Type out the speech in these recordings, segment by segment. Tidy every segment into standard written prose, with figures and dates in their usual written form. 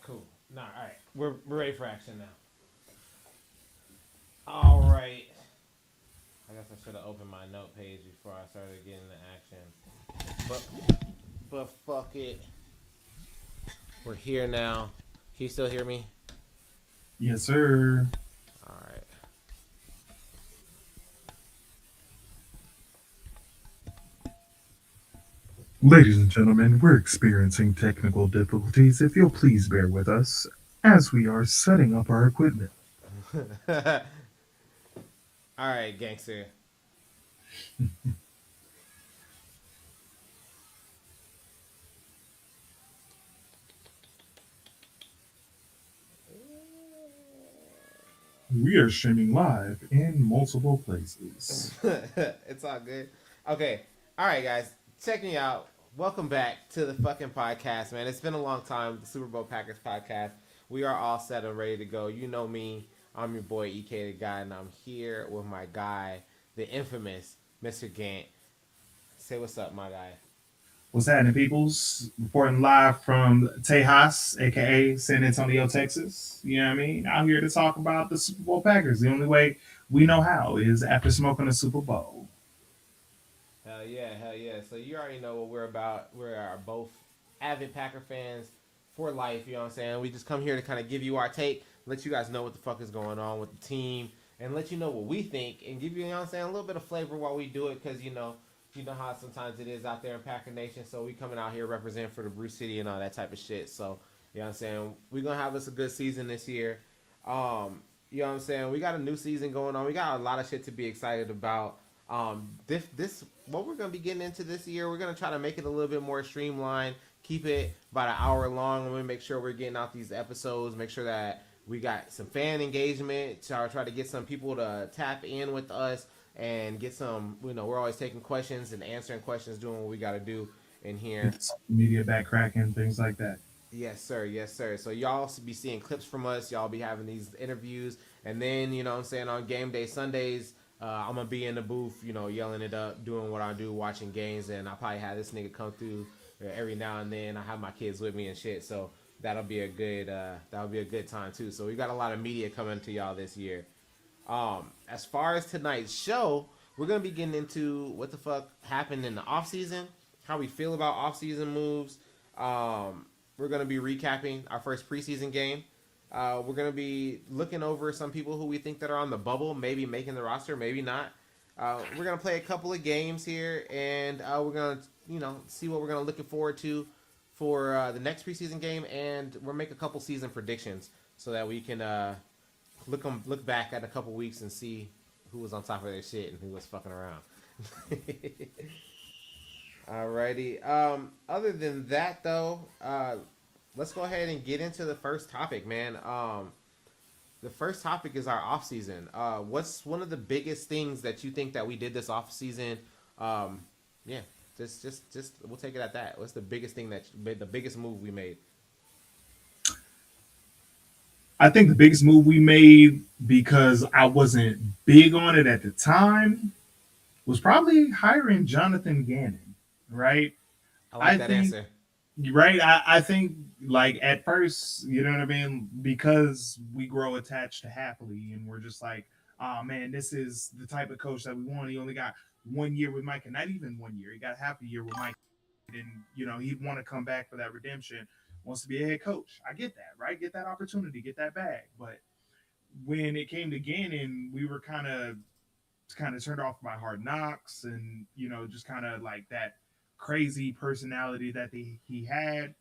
Cool. Nah, all right. We're ready for action now. All right. I guess I should have opened my note page before I started getting the action. But fuck it. We're here now. Can you still hear me? Yes, sir. All right. Ladies and gentlemen, we're experiencing technical difficulties. If you'll please bear with us as we are setting up our equipment. All right, gangster. We are streaming live in multiple places. It's all good. Okay. All right, guys. Check me out. Welcome back to the fucking podcast, man. It's been a long time. The Super Bowl Packers podcast. We are all set and ready to go. You know me. I'm your boy EK the guy, and I'm here with my guy, the infamous Mr. Gant. Say what's up, my guy. What's happening, peoples? Reporting live from Tejas, aka San Antonio, Texas. You know what I mean? Out here to talk about the Super Bowl Packers. The only way we know how is after smoking a Super Bowl. Hell yeah, hell yeah. So you already know what we're about. We are both avid Packer fans for life, you know what I'm saying? We just come here to kind of give you our take, let you guys know what the fuck is going on with the team, and let you know what we think, and give you, you know what I'm saying, a little bit of flavor while we do it, because, you know how sometimes it is out there in Packer Nation, so we coming out here representing for the Bruce City and all that type of shit, so, you know what I'm saying, we're going to have us a good season this year. You know what I'm saying? We got a new season going on. We got a lot of shit to be excited about. This what we're gonna be getting into this year. We're gonna try to make it a little bit more streamlined. Keep it about an hour long. And we make sure we're getting out these episodes. Make sure that we got some fan engagement. Try to get some people to tap in with us and get some. You know, we're always taking questions and answering questions, doing what we got to do in here. Get the social media back cracking, things like that. Yes, sir. Yes, sir. So y'all be seeing clips from us. Y'all be having these interviews, and then you know what I'm saying, on game day Sundays, I'm gonna be in the booth, you know, yelling it up, doing what I do, watching games, and I probably have this nigga come through every now and then. I have my kids with me and shit, so that'll be a good time too. So we got a lot of media coming to y'all this year. As far as tonight's show, we're gonna be getting into what the fuck happened in the off season, how we feel about off season moves. We're gonna be recapping our first preseason game. We're gonna be looking over some people who we think that are on the bubble, maybe making the roster, maybe not. We're gonna play a couple of games here, and we're gonna, see what we're gonna looking forward to for the next preseason game, and we'll make a couple season predictions so that we can look back at a couple weeks and see who was on top of their shit and who was fucking around. Alrighty. Other than that, though, let's go ahead and get into the first topic, man. The first topic is our off season. What's one of the biggest things that you think that we did this off season? Yeah, just we'll take it at that. What's the biggest thing that the biggest move we made? I think the biggest move we made, because I wasn't big on it at the time, was probably hiring Jonathan Gannon, right? I like I that think, answer. right? I think, like, at first, you know what I mean? Because we grow attached to Happily and we're just like, oh man, this is the type of coach that we want. He only got 1 year with Mike, and not even 1 year. He got half a year with Mike, and, he'd want to come back for that redemption, wants to be a head coach. I get that, right? Get that opportunity, get that bag. But when it came to Gannon, we were kind of turned off by Hard Knocks, and just kind of like that crazy personality that he had.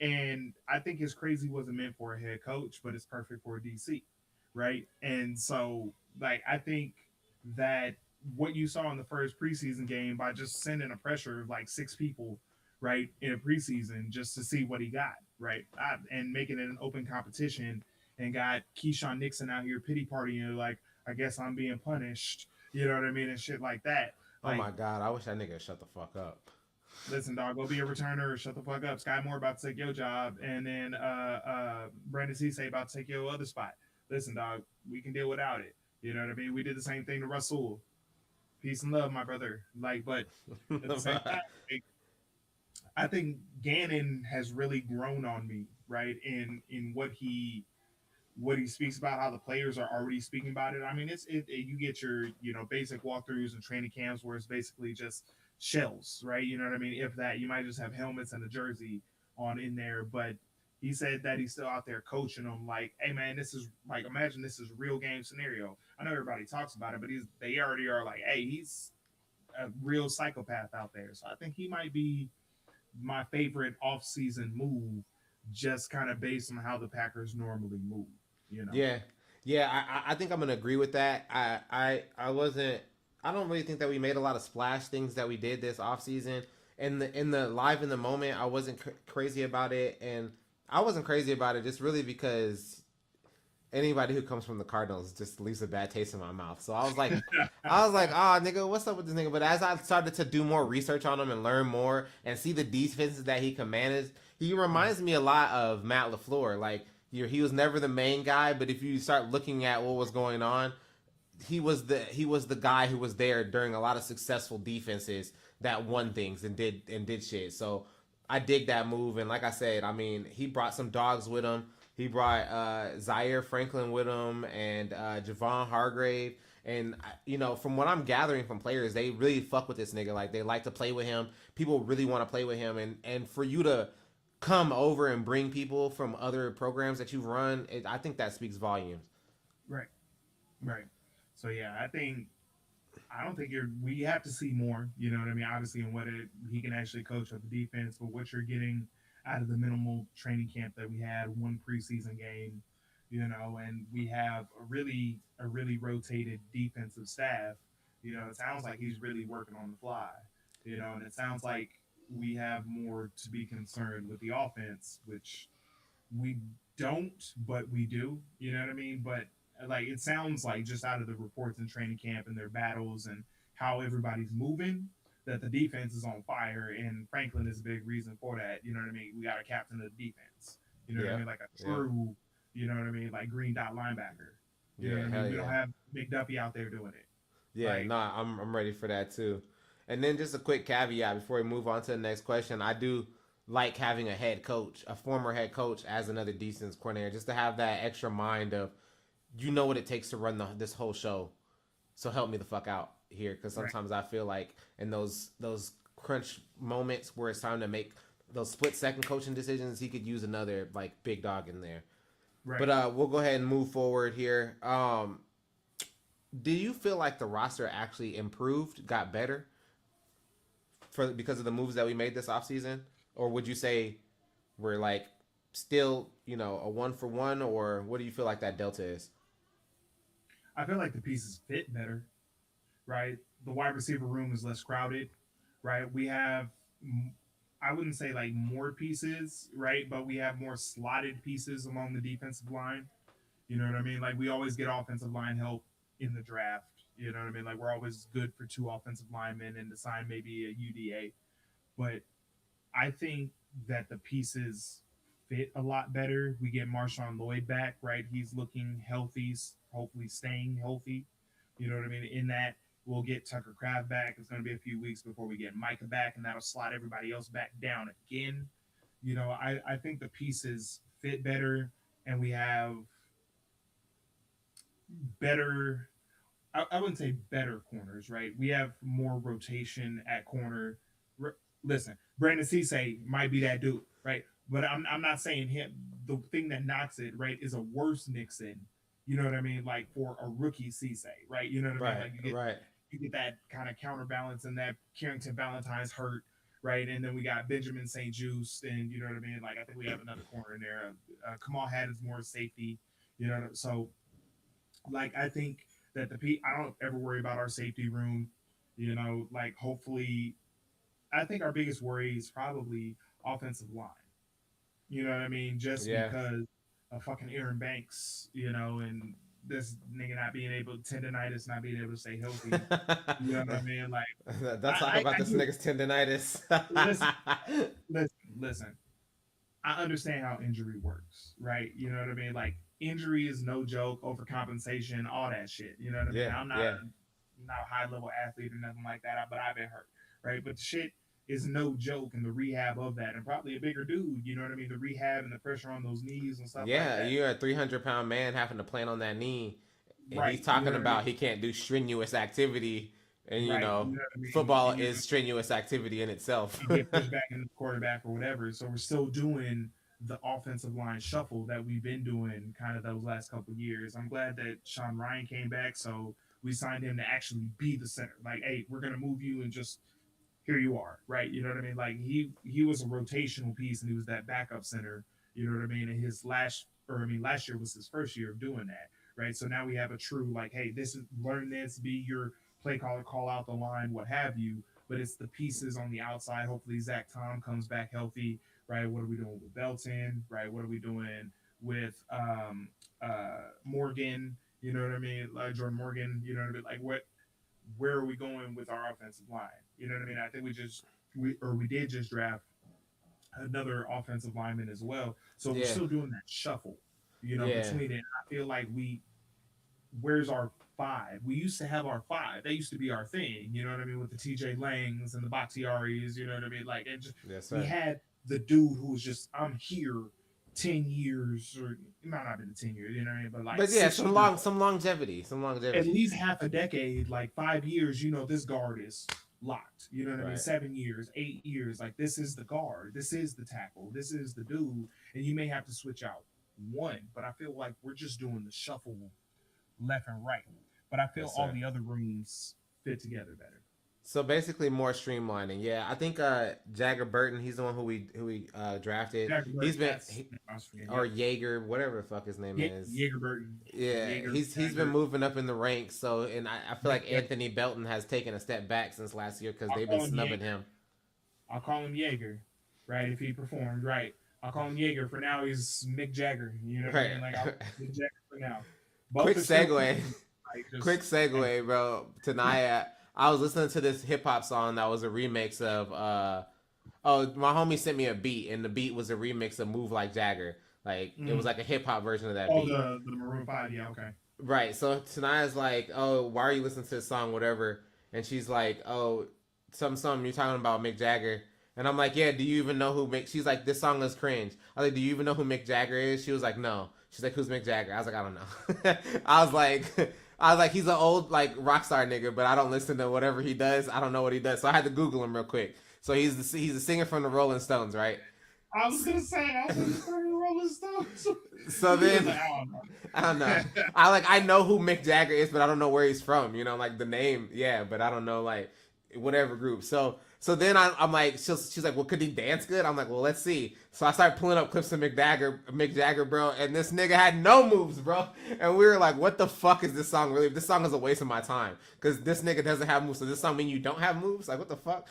And I think his crazy wasn't meant for a head coach, but it's perfect for a DC, right? And so, like, I think that what you saw in the first preseason game, by just sending a pressure of like six people, right, in a preseason just to see what he got, right, and making it an open competition, and got Keyshawn Nixon out here pity partying, like, I guess I'm being punished, you know what I mean, and shit like that. Oh Like, my god, I wish that nigga shut the fuck up. listen, dog, go be a returner or shut the fuck up. Sky Moore about to take your job, and then Brandon Cisse about to take your other spot. Listen, dog, we can deal without it. You know what I mean? We did the same thing to Russell. Peace and love, my brother. Like, but at the same time, like, I think Gannon has really grown on me, right? In what he speaks about, how the players are already speaking about it. I mean, you get your basic walkthroughs and training camps where it's basically just shells, right? You know what I mean? If that, you might just have helmets and a jersey on in there, but he said that he's still out there coaching them. Like, hey man, this is like, imagine this is a real game scenario. I know everybody talks about it, but they already are like, hey, he's a real psychopath out there. So I think he might be my favorite off-season move, just kind of based on how the Packers normally move. You know. Yeah, yeah. I think I'm gonna agree with that. I wasn't. I don't really think that we made a lot of splash things that we did this off season. In the live in the moment, I wasn't crazy about it, and I wasn't crazy about it just really because anybody who comes from the Cardinals just leaves a bad taste in my mouth. So I was like, ah, oh, nigga, what's up with this nigga? But as I started to do more research on him and learn more and see the defenses that he commands, he reminds me a lot of Matt LaFleur. Like, he was never the main guy, but if you start looking at what was going on, he was the guy who was there during a lot of successful defenses that won things and did shit. So I dig that move, and like I said, I mean, he brought some dogs with him. He brought Zaire Franklin with him and Javon Hargrave. And from what I'm gathering from players, they really fuck with this nigga. Like, they like to play with him. People really want to play with him, and for you to come over and bring people from other programs that you've run, I think that speaks volumes. Right. Right. So yeah, I don't think we have to see more. You know what I mean? Obviously, in what he can actually coach up the defense, but what you're getting out of the minimal training camp that we had, one preseason game, and we have a really rotated defensive staff. It sounds like he's really working on the fly. And it sounds like we have more to be concerned with the offense, which we don't, but we do. You know what I mean? But like, it sounds like, just out of the reports in training camp and their battles and how everybody's moving, that the defense is on fire, and Franklin is a big reason for that. You know what I mean? We got a captain of the defense. You know what I Yeah, mean? Like a yeah, true, you know what I mean? Like green dot linebacker. You know yeah, what I mean? hell We don't yeah. have McDuffie out there doing it. Yeah, Like, nah, I'm ready for that too. And then just a quick caveat before we move on to the next question. I do like having a head coach, a former head coach, as another defense coordinator, just to have that extra mind of, what it takes to run this whole show. So help me the fuck out here, because right, sometimes I feel like in those crunch moments where it's time to make those split second coaching decisions, he could use another like big dog in there. right. But we'll go ahead and move forward here. Do you feel like the roster actually improved, got better because of the moves that we made this offseason? Or would you say we're like still, a one for one, or what do you feel like that delta is? I feel like the pieces fit better, right? The wide receiver room is less crowded, right? We have, I wouldn't say like more pieces, right? But we have more slotted pieces along the defensive line. You know what I mean? Like, we always get offensive line help in the draft. You know what I mean? Like, we're always good for two offensive linemen and to sign maybe a UDA. But I think that the pieces fit a lot better. We get Marshawn Lloyd back, right? He's looking healthy, hopefully staying healthy. You know what I mean? In that, we'll get Tucker Craft back. It's going to be a few weeks before we get Micah back, and that'll slot everybody else back down again. I think the pieces fit better, and we have better. I wouldn't say better corners, right? We have more rotation at corner. Listen, Brandon Cisse might be that dude, right? But I'm not saying him. The thing that knocks it, right, is a worse Nixon. You know what I mean? Like, for a rookie Cisse, right? You know what I mean? Right, Like, right. you get that kind of counterbalance, and that Carrington Valentine's hurt, right? And then we got Benjamin St. Juice, and you know what I mean? Like, I think we have another corner in there. Kamal had is more safety, so like, I think that I don't ever worry about our safety room. Like, hopefully, I think our biggest worry is probably offensive line. You know what I mean? Just Yeah. because of fucking Aaron Banks, and this nigga not being able, tendonitis, not being able to stay healthy. You know what I mean? Like, Let's talk about I this do. nigga's tendonitis. Listen, listen. I understand how injury works, right? You know what I mean? Like, injury is no joke, overcompensation, all that shit. You know what I mean? Yeah, I'm not yeah. not a high level athlete or nothing like that, but I've been hurt, right? But the shit is no joke, and the rehab of that, and probably a bigger dude. You know what I mean? The rehab and the pressure on those knees and stuff like Yeah, that. you're a 300-pound man having to plan on that knee, and he's Right. You know talking what I mean? about he can't do strenuous activity, and Right. You know what I mean? football And you is strenuous activity in itself. and get pushed back into the quarterback or whatever. So we're still doing the offensive line shuffle that we've been doing kind of those last couple of years. I'm glad that Sean Ryan came back, so we signed him to actually be the center. Like, hey, we're gonna move you and just here you are, right? You know what I mean? Like he was a rotational piece and he was that backup center. You know what I mean? And his last year was his first year of doing that, right? So now we have a true like, hey, this is learn this, be your play caller, call out the line, what have you. But it's the pieces on the outside. Hopefully Zach Tom comes back healthy, right? What are we doing with Belton, right? What are we doing with Morgan? You know what I mean? Like Jordan Morgan. You know what I mean? Like what where are we going with our offensive line? You know what I mean? I think we did just draft another offensive lineman as well. So we're Yeah, still doing that shuffle, yeah, between it. I feel like where's our five? We used to have our five. That used to be our thing, you know what I mean, with the TJ Langs and the Bakhtiaris, you know what I mean? Like yes, we sir. had the dude who was just I'm here 10 years, or it might not have been 10 years, you know what I mean? But like But yeah, 6 years, some at longevity. least half a decade, like 5 years, this guard is locked. You know what I mean? Right. 7 years, 8 years, like this is the guard, this is the tackle, this is the dude, and you may have to switch out one, but I feel like we're just doing the shuffle left and right. But I feel Yes, all sir. the other rooms fit together better. So basically, more streamlining. Yeah, I think Jagger Burton. He's the one who we drafted. Jack He's Burton, been that's I was forgetting. or Yep, Jaeger, whatever the fuck his name is. Jaeger Burton, Yeah, Jaeger he's been Jagger. moving up in the ranks. So, and I feel Yep, like yep. Anthony Belton has taken a step back since last year because I'll they've been call him snubbing Jaeger. him. I'll call him Jaeger, right? If he performed right, I'll call him Jaeger. For now, he's Mick Jagger. You know what I Right. mean? Like I'll Mick Jagger for now. Quick Both are still segue. cool. Like Quick just hey, segue, bro. Tonight, I was listening to this hip hop song that was a remix of oh, my homie sent me a beat, and the beat was a remix of "Move Like Jagger." Like it was mm. like a hip hop version of that Oh, beat. the Maroon Five. Yeah, okay. Right. So Tanaya's like, "Oh, why are you listening to this song? Whatever." And she's like, "Oh, some you're talking about Mick Jagger." And I'm like, "Yeah. Do you even know who Mick?" She's like, "This song is cringe." I was like, "Do you even know who Mick Jagger is?" She was like, "No." She's like, "Who's Mick Jagger?" I was like, "I don't know." I was like, I was like, he's an old like rock star nigga, but I don't listen to whatever he does. I don't know what he does. So I had to Google him real quick. So he's a singer from the Rolling Stones, right? I was gonna say I was gonna say Rolling Stones. So You was then like, oh no. I don't know. I know who Mick Jagger is, but I don't know where he's from. You know, like the name, yeah, but I don't know like whatever group. So then I'm like, she's like, well, could he dance good? I'm like, well, let's see. So I started pulling up clips of Mick Jagger, bro, and this nigga had no moves, bro. And we were like, what the fuck is this song really? This song is a waste of my time because this nigga doesn't have moves. So this song mean you don't have moves? Like, what the fuck?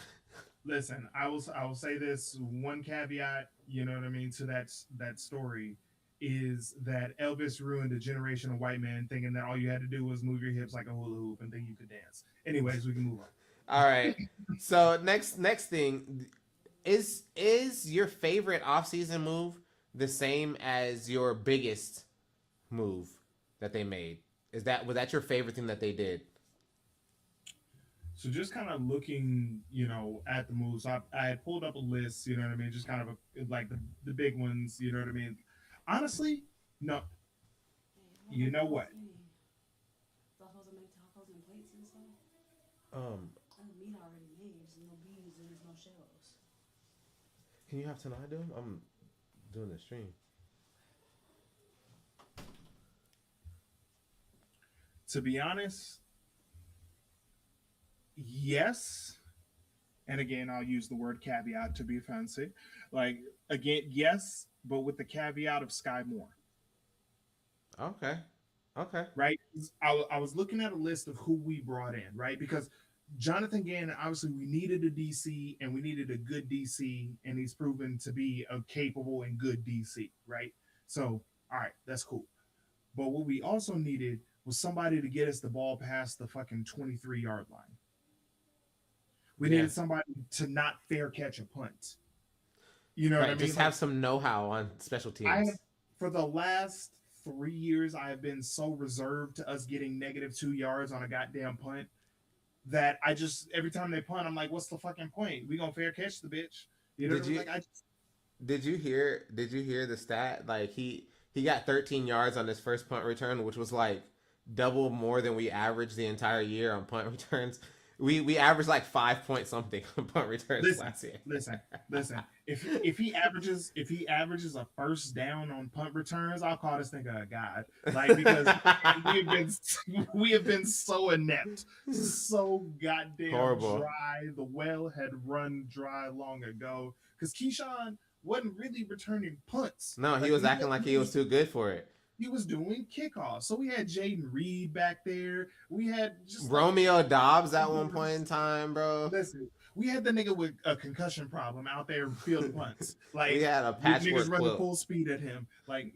Listen, I will say this one caveat. You know what I mean to that story is that Elvis ruined a generation of white men thinking that all you had to do was move your hips like a hula hoop and think you could dance. Anyways, we can move on. All right. So next thing is your favorite offseason move the same as your biggest move that they made? Was that your favorite thing that they did? So just kind of looking, at the moves, I had pulled up a list, you know what I mean, just kind of like the big ones, you know what I mean. Honestly, no, you know what? Um, can you have tonight do 'em? I'm doing the stream. To be honest, yes. And again, I'll use the word caveat to be fancy. Like again, yes, but with the caveat of Sky Moore, Okay. Okay. right? I was looking at a list of who we brought in, right? Because Jonathan Gannon, obviously, we needed a DC and we needed a good DC, and he's proven to be a capable and good DC, right? So, all right, that's cool. But what we also needed was somebody to get us the ball past the fucking 23-yard line. We Yeah. needed somebody to not fair catch a punt. You know what I Right. mean? Just Like have some know-how on special I have, teams. for the last 3 years, I have been so reserved to us getting -2 yards on a goddamn punt. that I just every time they punt, I'm like, what's the fucking point? We gonna fair catch the bitch. You know what Did I mean? you Like I just did you hear the stat? Like he got 13 yards on his first punt return, which was like double more than we averaged the entire year on punt returns. We averaged like 5 point something on punt returns listen, last year. listen. If he averages a first down on punt returns, I'll call this nigga a god. Like because we've been we have been so inept, so goddamn Horrible. dry. The well had run dry long ago because Keyshawn wasn't really returning punts. No, he Like was acting like he was too good for it. he was doing kickoffs. So we had Jaden Reed back there. We had just like Romeo Dobbs at one point receivers. in time, bro. Listen, we had the nigga with a concussion problem out there fielding punts, We like had a with niggas patchwork running quilt. full speed at him. Like,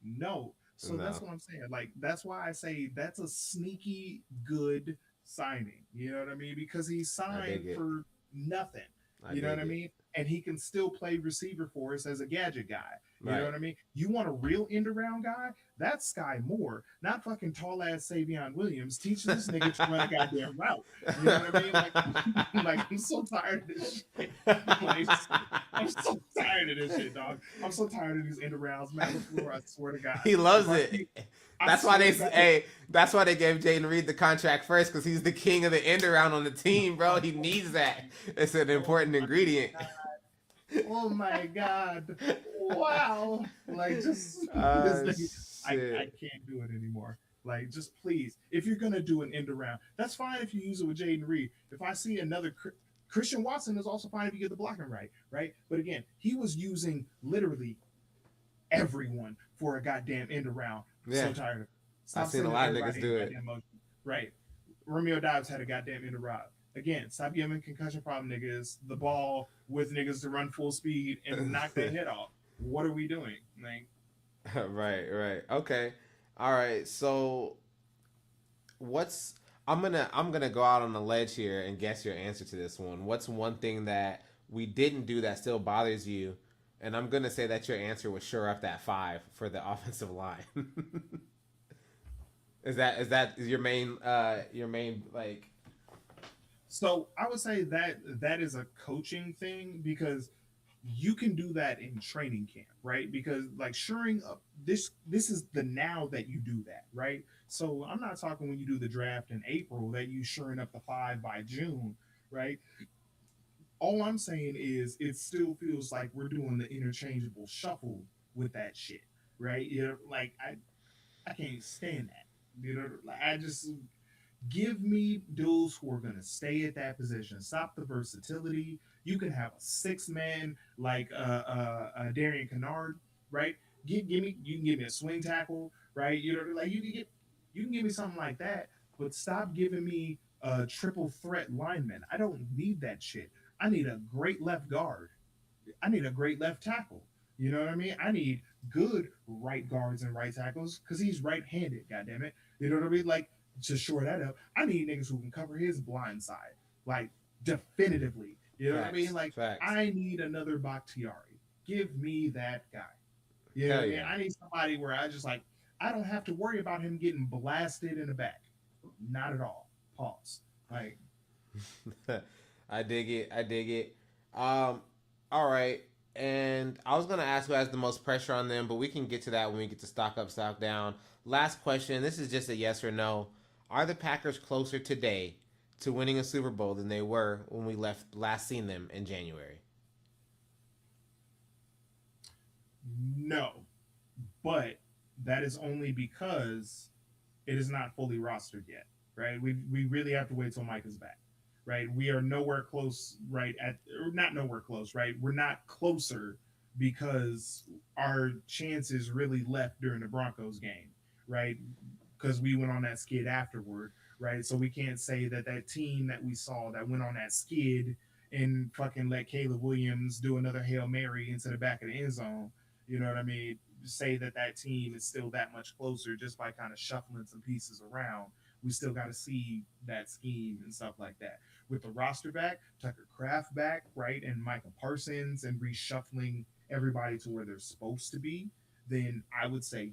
no. So that's No, what I'm saying. Like, that's why I say that's a sneaky good signing. You know what I mean? Because he I signed dig it. for nothing. I You know what dig I it. mean? And he can still play receiver for us as a gadget guy. You know Right. what I mean? You want a real end around guy? That's Sky Moore, not fucking tall ass Savion Williams teaching this nigga to run a goddamn route. You know what I mean? Like, like I'm so tired of this shit. Like, I'm so tired of this shit, dog. I'm so tired of these end arounds, man. LaFleur, I swear to God. He loves If I it. see, I That's why swear they to God, hey. That's why they gave Jaden Reed the contract first because he's the king of the end around on the team, bro. He needs that. It's an oh important my ingredient. God. Oh my God. Wow. Like just this thing, I Shit. can't do it anymore. Like just please, if you're gonna do an end around, that's fine if you use it with Jaden Reed. If I see another Christian Watson is also fine if you get the blocking right, right? But again, he was using literally everyone for a goddamn end around. Yeah, So tired of it. I've Stop seen a sending lot of niggas everybody in do it. goddamn motion. Right. Romeo Dobbs had a goddamn end around. Again, stop giving concussion problem niggas the ball with niggas to run full speed and knock their head off. What are we doing? Like, Right, right. Okay. All right. So what's I'm gonna go out on a ledge here and guess your answer to this one. What's one thing that we didn't do that still bothers you? And I'm gonna say that your answer was sure up that five for the offensive line. Is your main like so I would say that that is a coaching thing because you can do that in training camp, right? Because like shoring up this is the now that you do that, right? So I'm not talking when you do the draft in April that you shoring up the five by June, right? All I'm saying is it still feels like we're doing the interchangeable shuffle with that shit, right? You know, like I can't stand that. You know, like I just give me dudes who are going to stay at that position. Stop the versatility. You can have a six man like Darian Kennard, right? Give me you can give me a swing tackle, right? You know, like you can give me something like that, but stop giving me a triple threat lineman. I don't need that shit. I need a great left guard. I need a great left tackle. You know what I mean? I need good right guards and right tackles because he's right-handed. God damn it! You know what I mean? Like to shore that up, I need niggas who can cover his blind side, like definitively. You know what I mean? facts? Like Facts. I need another Bakhtiari. Give me that guy. You know what Hell I mean? yeah. I need somebody where I just like I don't have to worry about him getting blasted in the back. Not at all. Pause. Like I dig it. I dig it. Um, all right. And I was gonna ask who has the most pressure on them, but we can get to that when we get to stock up, stock down. Last question. This is just a yes or no. Are the Packers closer today to winning a Super Bowl than they were when we last seen them in January? no, but that is only because it is not fully rostered yet, right? We really have to wait till Mike is back, right? We are nowhere close, right? At or not nowhere close, right? We're not closer because our chances really left during the Broncos game, right? Because we went on that skid afterward, right? So we can't say that that team that we saw that went on that skid and fucking let Caleb Williams do another Hail Mary into the back of the end zone. You know what I mean? Say that that team is still that much closer just by kind of shuffling some pieces around. We still got to see that scheme and stuff like that. With the roster back, Tucker Kraft back, right, and Michael Parsons, and reshuffling everybody to where they're supposed to be, then I would say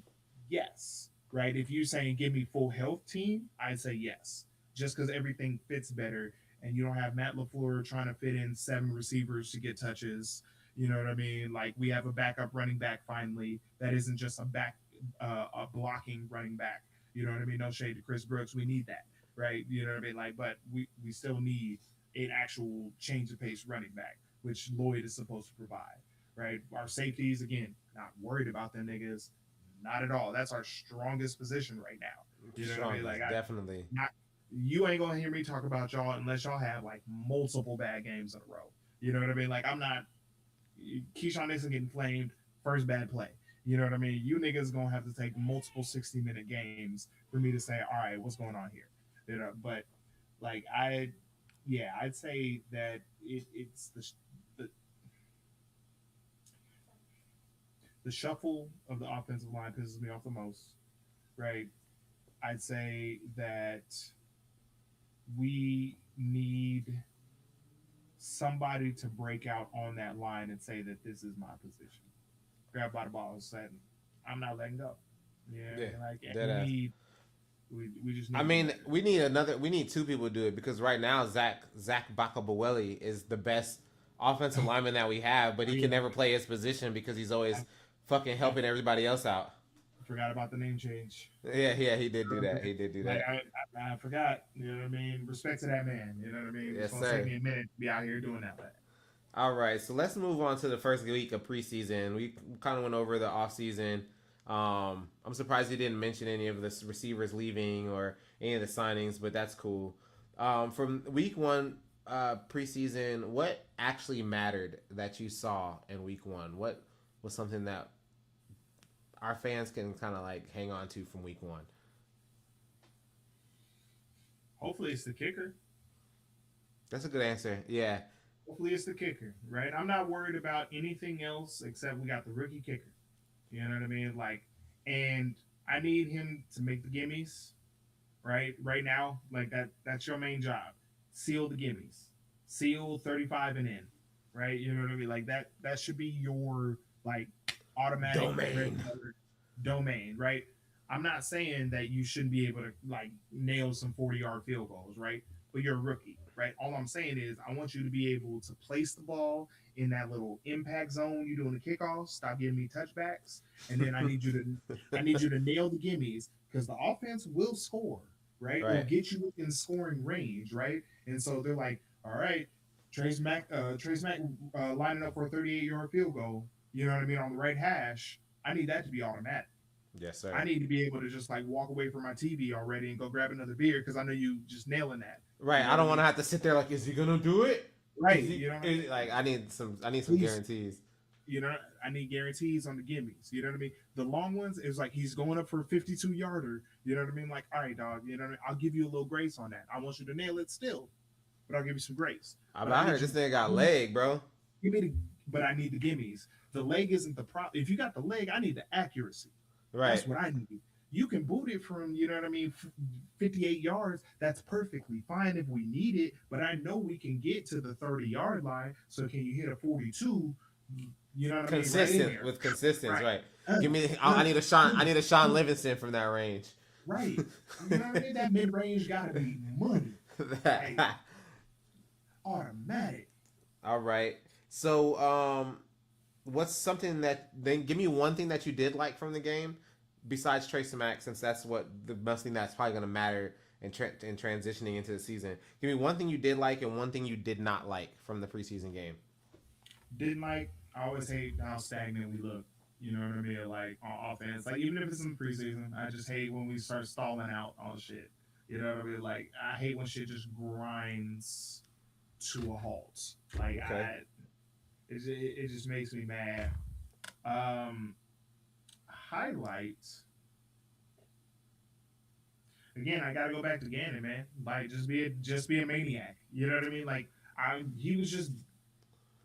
yes, right? If you're saying give me full health team, I'd say yes. just because everything fits better and you don't have Matt LaFleur trying to fit in 7 receivers to get touches. You know what I mean? Like we have a backup running back finally that isn't just a blocking running back. You know what I mean? No shade to Chris Brooks. We need that, right? You know what I mean? Like, but we still need an actual change of pace running back, which Lloyd is supposed to provide, right? Our safeties, again, not worried about them niggas, not at all. That's our strongest position right now. You know what I mean? Like, Definitely. not you ain't gonna hear me talk about y'all unless y'all have like multiple bad games in a row. You know what I mean? Like, I'm not Keyshawn Nixon getting flamed first bad play. You know what I mean? You niggas gonna have to take multiple 60-minute games for me to say, all right, what's going on here? You know, but like yeah, I'd say that it's the the shuffle of the offensive line pisses me off the most, right? I'd say that we need somebody to break out on that line and say that this is my position. Grab by the ball and say, I'm not letting go. Yeah, Yeah. like Dead ass. we just I need to do mean, better. we need two people to do it because right now Zach Bakabaweli is the best offensive lineman that we have, but Oh he can yeah, never play his position because he's I, always fucking I helping everybody else out. forgot about the name change. Yeah, he did do that. He did do Like that. I forgot. You know what I mean? Respect to that man. You know what I mean? It's Yes, gonna take sir. me a minute to be out here doing that. But All right, so let's move on to the first week of preseason. We kind of went over the offseason. I'm surprised you didn't mention any of the receivers leaving or any of the signings, but that's cool. From week one preseason, what actually mattered that you saw in week one? What was something that our fans can kind of like hang on to from week one? hopefully it's the kicker. That's a good answer. Yeah, Hopefully it's the kicker, right? I'm not worried about anything else except we got the rookie kicker. You know what I mean? Like, and I need him to make the gimmies, right? Right now, like that's your main job. Seal the gimmies. Seal 35 and in, right? You know what I mean? Like that should be your like automatic bread domain. and butter domain, right? I'm not saying that you shouldn't be able to like nail some 40-yard field goals, right? But you're a rookie, right? All I'm saying is I want you to be able to place the ball in that little impact zone you're doing the kickoff. Stop giving me touchbacks, and then I need you to nail the gimmies because the offense will score, right? Or Right. get you in scoring range, right? And so they're like, all right, Trace Mack lining up for a 38-yard field goal. You know what I mean on the right hash. I need that to be automatic. Yes, I sir. need to be able to just like walk away from my TV already and go grab another beer because I know you just nailing that. Right. You know I what I don't want mean? to have to sit there like, is he gonna do it? Right. You know what I mean? Like I need some Please, guarantees. you know, I need guarantees on the gimmies. You know what I mean? The long ones is like he's going up for a 52-yarder. You know what I mean? Like, all right, dog. You know what I mean? I'll give you a little grace on that. I want you to nail it still, but I'll give you some grace. But I I need heard you this to thing got give me, leg, bro. give me the. But I need the gimmies. The leg isn't the problem. If you got the leg, I need the accuracy. Right. That's what I need. You can boot it from, you know what I mean, 58 yards. That's perfectly fine if we need it. But I know we can get to the 30-yard line. So can you hit a 42? You know what I mean? Right in Consistent there. with consistence, Right. right? Uh, Give me. uh, I uh, need a Sean uh, Livingston from that range. right. You know what I mean? That mid range got to be money. Like automatic. All right. So, what's something that then give me one thing that you did like from the game besides Trace Mack, since that's what the most thing that's probably going to matter in transitioning into the season. Give me one thing you did like and one thing you did not like from the preseason game. Didn't like, I always hate how stagnant we look. You know what I mean? Like on offense. Like even if it's in the preseason, I just hate when we start stalling out on shit. You know what I mean? Like I hate when shit just grinds to a halt. Like Okay. it just makes me mad. Um, highlights. Again, I gotta go back to Gannon, man. Like just be a maniac. You know what I mean? Like he was just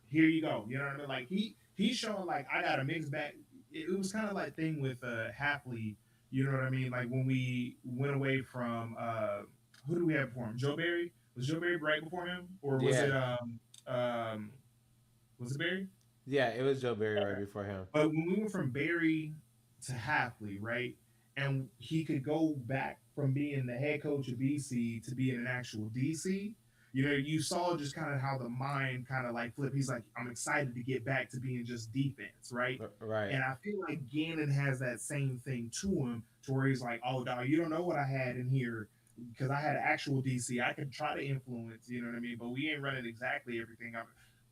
here you go. You know what I mean? Like he's showing like I got a mixed bag. It was kind of like thing with Halfley. You know what I mean? Like when we went away from who do we have before him? Joe Barry. Was Joe Barry right before him, or Yeah. um was it Barry? Yeah, it was Joe Barry right before him. But when we went from Barry to Halfley, right? and he could go back from being the head coach of BC to being an actual DC. You know, you saw just kind of how the mind kind of like flip. He's like, I'm excited to get back to being just defense, right? Right. And I feel like Gannon has that same thing to him, to where he's like, oh, dog, you don't know what I had in here because I had actual DC. I could try to influence, you know what I mean? But we ain't running exactly everything.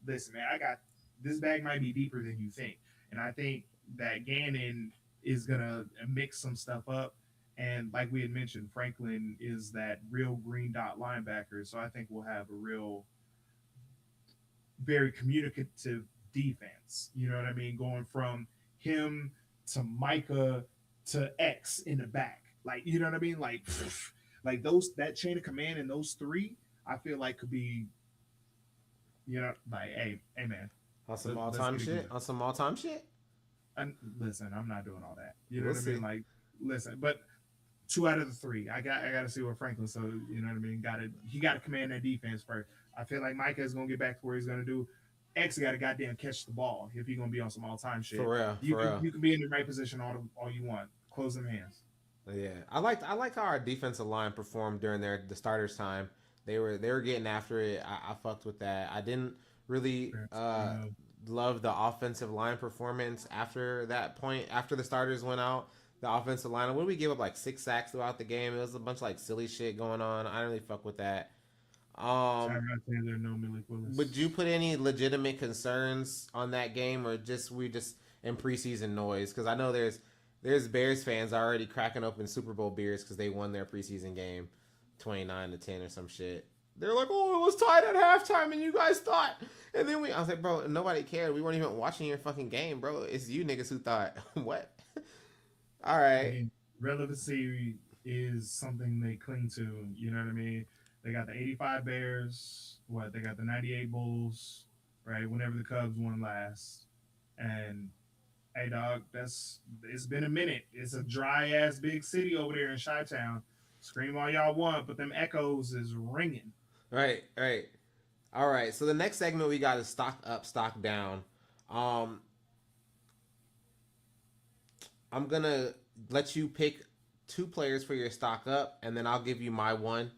Listen, man, I got this bag might be deeper than you think. And I think that Gannon is gonna mix some stuff up. And like we had mentioned, Franklin is that real green dot linebacker. So I think we'll have a real, very communicative defense. You know what I mean? Going from him to Micah to X in the back. Like, you know what I mean? Like, like those, that chain of command and those three, I feel like could be, you know, like, hey man, On some all let's time get it shit. good. On some all time shit. And listen, I'm not doing all that. You know We'll what I mean? see. Like, listen, but two out of the three, I got to see what Franklin. So you know what I mean? Got to command that defense first. I feel like Micah is gonna get back to where he's gonna do. X got to goddamn catch the ball if he's gonna be on some all time For shit. real. You For can real. you can be in the right position all you want. Close them hands. Yeah, I like how our defensive line performed during the starters time. They were getting after it. I fucked with that. I didn't really love the offensive line performance after that point. After the starters went out, the offensive line. What did we give up, like 6 sacks throughout the game? It was a bunch of like silly shit going on. I didn't really fuck with that. Um, Tyrod Taylor, no Malik would Willis. you put any legitimate concerns on that game, or just in preseason noise? Because I know there's Bears fans already cracking open Super Bowl beers because they won their preseason game, 29-10 or some shit. They're like, oh, it was tied at halftime, and you guys thought. And then I was like, bro, nobody cared. We weren't even watching your fucking game, bro. It's you niggas who thought. What? All right. Again, relevancy is something they cling to. You know what I mean? They got the 85 Bears. What, they got the 98 Bulls, right? Whenever the Cubs won last. And hey, dog, it's been a minute. It's a dry ass big city over there in Chi Town. Scream all y'all want, but them echoes is ringing. Right, right. All right. So the next segment we got is stock up, stock down. Um, I'm gonna let you pick two players for your stock up, and then I'll give you my one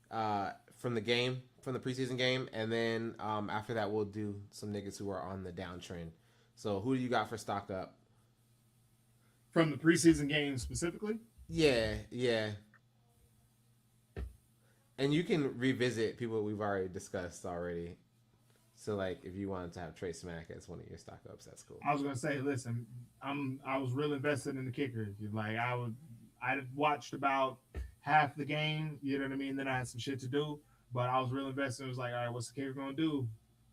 from the game, from the preseason game, and then after that we'll do some niggas who are on the downtrend. So who do you got for stock up? From the preseason game specifically, Yeah, yeah. And you can revisit people we've already discussed already. So like if you wanted to have Trey Smack as one of your stock ups, that's cool. I was gonna say, listen, I was real invested in the kicker. Like I watched about half the game. You know what I mean? Then I had some shit to do, but I was real invested. It was like, all right, what's the kicker gonna do?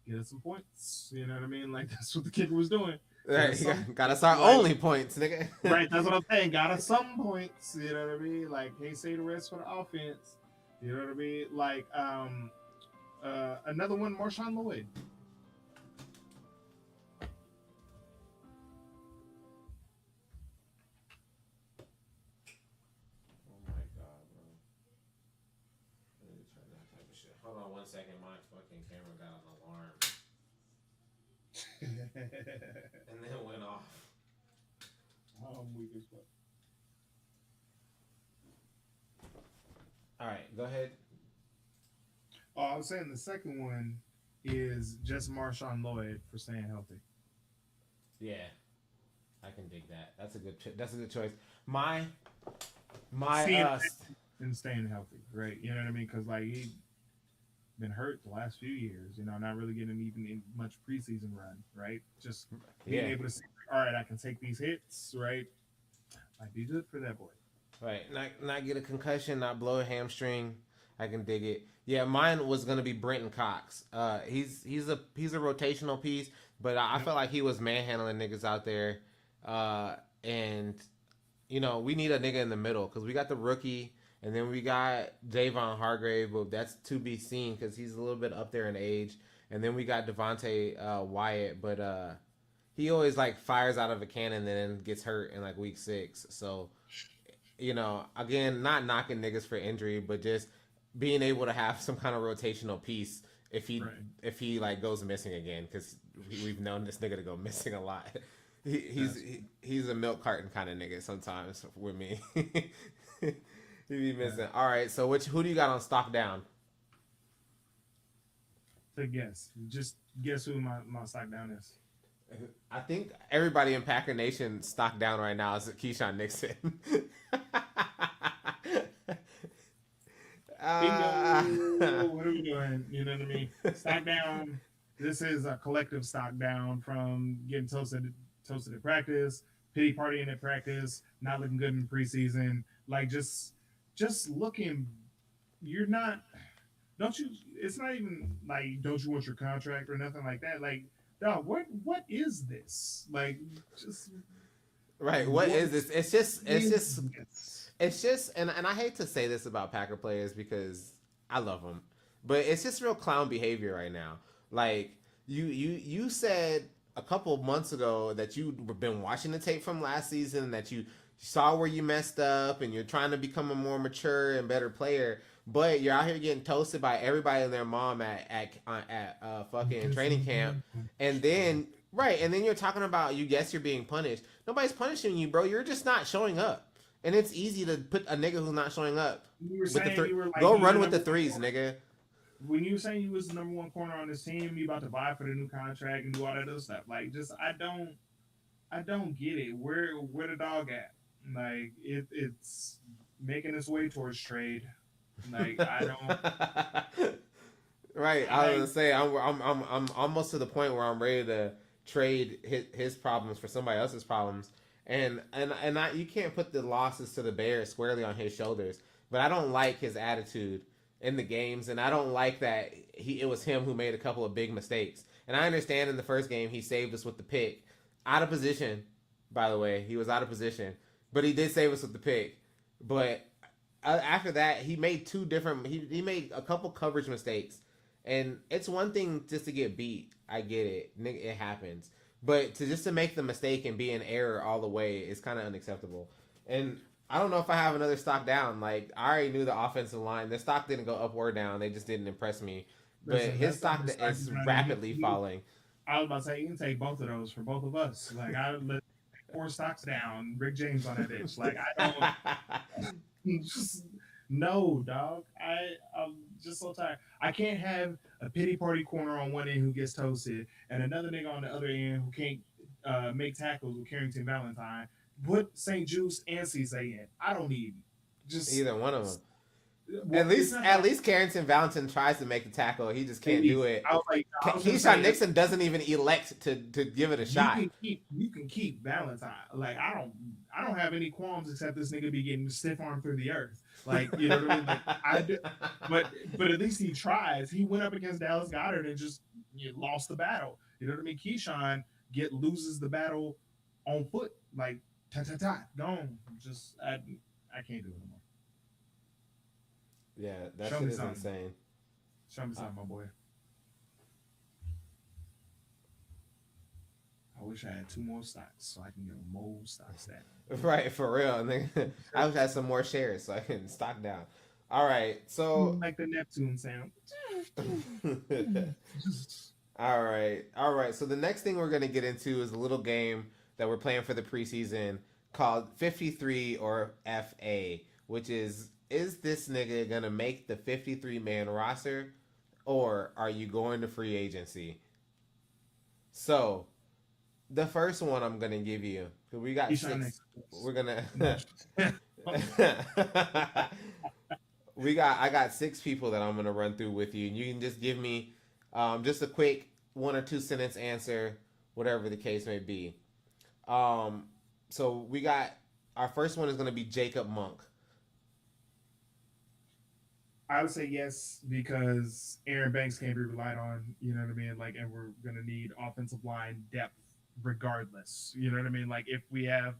Get us some points. You know what I mean? Like that's what the kicker was doing. Get Right, us some gotta start like only points, nigga. right. That's what I'm saying. Got us some points. You know what I mean? Like can't say the rest for the offense. You know what I mean? Like another one, Marshawn Lloyd. Oh my god, bro. I need to turn that type of shit. Hold on 1 second, my fucking camera got an alarm. And then it went off. I'm weak as fuck. Alright, go ahead. Oh, I was saying the second one is just Marshawn Lloyd for staying healthy. Yeah. I can dig that. That's a good choice. My Seeing and staying healthy, right? You know what I mean? Because like he been hurt the last few years. You know, not really getting even in much preseason run, right? Just being yeah. able to see, all right, I can take these hits, right? Might be good for that boy. Right. Not get a concussion, not blow a hamstring. I can dig it. Yeah, mine was gonna be Brenton Cox. He's a rotational piece, but I felt like he was manhandling niggas out there. And we need a nigga in the middle because we got the rookie, and then we got Javon Hargrave, but that's to be seen because he's a little bit up there in age. And then we got Devontae Wyatt, but he always like fires out of a cannon and then gets hurt in like week 6. So again, not knocking niggas for injury, but just being able to have some kind of rotational piece if he Right. if he like goes missing again, because we've known this nigga to go missing a lot. He's a milk carton kind of nigga sometimes with me. He be missing. All right, so who do you got on stock down? To guess, just guess who my stock down is. I think everybody in Packer Nation stock down right now is Keyshawn Nixon. Bingo. What are we doing? You know what I mean? Stock down. This is a collective stock down from getting toasted at practice, pity partying at practice, not looking good in preseason. Like just looking. You're not. Don't you? It's not even like don't you want your contract or nothing like that. Like, dog, what is this? Like, just right. What is this? It's just, and I hate to say this about Packer players because I love them, but it's just real clown behavior right now. Like you said a couple of months ago that you've been watching the tape from last season, that you saw where you messed up, and you're trying to become a more mature and better player. But you're out here getting toasted by everybody and their mom at fucking training camp, and then and then you're talking about you're being punished. Nobody's punishing you, bro. You're just not showing up. And it's easy to put a nigga who's not showing up with the go run with the threes, nigga. When you were saying you was the number one corner on this team, you about to buy for the new contract and do all that other stuff. Like, just I don't get it. Where the dog at? Like, it's making its way towards trade. Like, I don't. Right, I was gonna say I'm almost to the point where I'm ready to trade his problems for somebody else's problems. And you can't put the losses to the Bears squarely on his shoulders. But I don't like his attitude in the games, and I don't like that it was him who made a couple of big mistakes. And I understand in the first game he saved us with the pick, out of position. By the way, he was out of position, but he did save us with the pick. But after that, he made he made a couple coverage mistakes, and it's one thing just to get beat. I get it, it happens. But to make the mistake and be in error all the way is kind of unacceptable. And I don't know if I have another stock down. Like, I already knew the offensive line. The stock didn't go up or down. They just didn't impress me. But his stock is rapidly falling. I was about to say, you can take both of those for both of us. Like, I let 4 stocks down. Rick James on that bitch. Like, I don't. Just no, dog. I'm just so tired. I can't have a pity party corner on one end who gets toasted and another nigga on the other end who can't make tackles with Carrington Valentine. Put St. Juice and Cisse in. I don't need just either one of them. Well, at least Carrington Valentine tries to make the tackle. He just can't do it. Keyshawn Nixon doesn't even elect to give it a shot. You can keep Valentine. Like, I don't have any qualms except this nigga be getting stiff arm through the earth. Like, you know what I mean? Like, I do, but at least he tries. He went up against Dallas Goedert and just lost the battle. You know what I mean? Keyshawn loses the battle on foot. Like, gone. Just I can't do it anymore. Yeah, that shit is insane. Show me something, my boy. I wish I had 2 more stocks so I can get more stocks down. Right, for real. I wish I had some more shares so I can stock down. All right, so like the Neptune sound. All right. So the next thing we're gonna get into is a little game that we're playing for the preseason called 53 or FA, which is this nigga gonna make the 53-man roster, or are you going to free agency? So, the first one I'm gonna give you, we got 6. We're gonna. I got 6 people that I'm gonna run through with you, and you can just give me, just a quick 1 or 2 sentence answer, whatever the case may be. So we got our first one is gonna be Jacob Monk. I would say yes, because Aaron Banks can't be relied on, you know what I mean? Like, and we're going to need offensive line depth regardless, you know what I mean? Like, if we have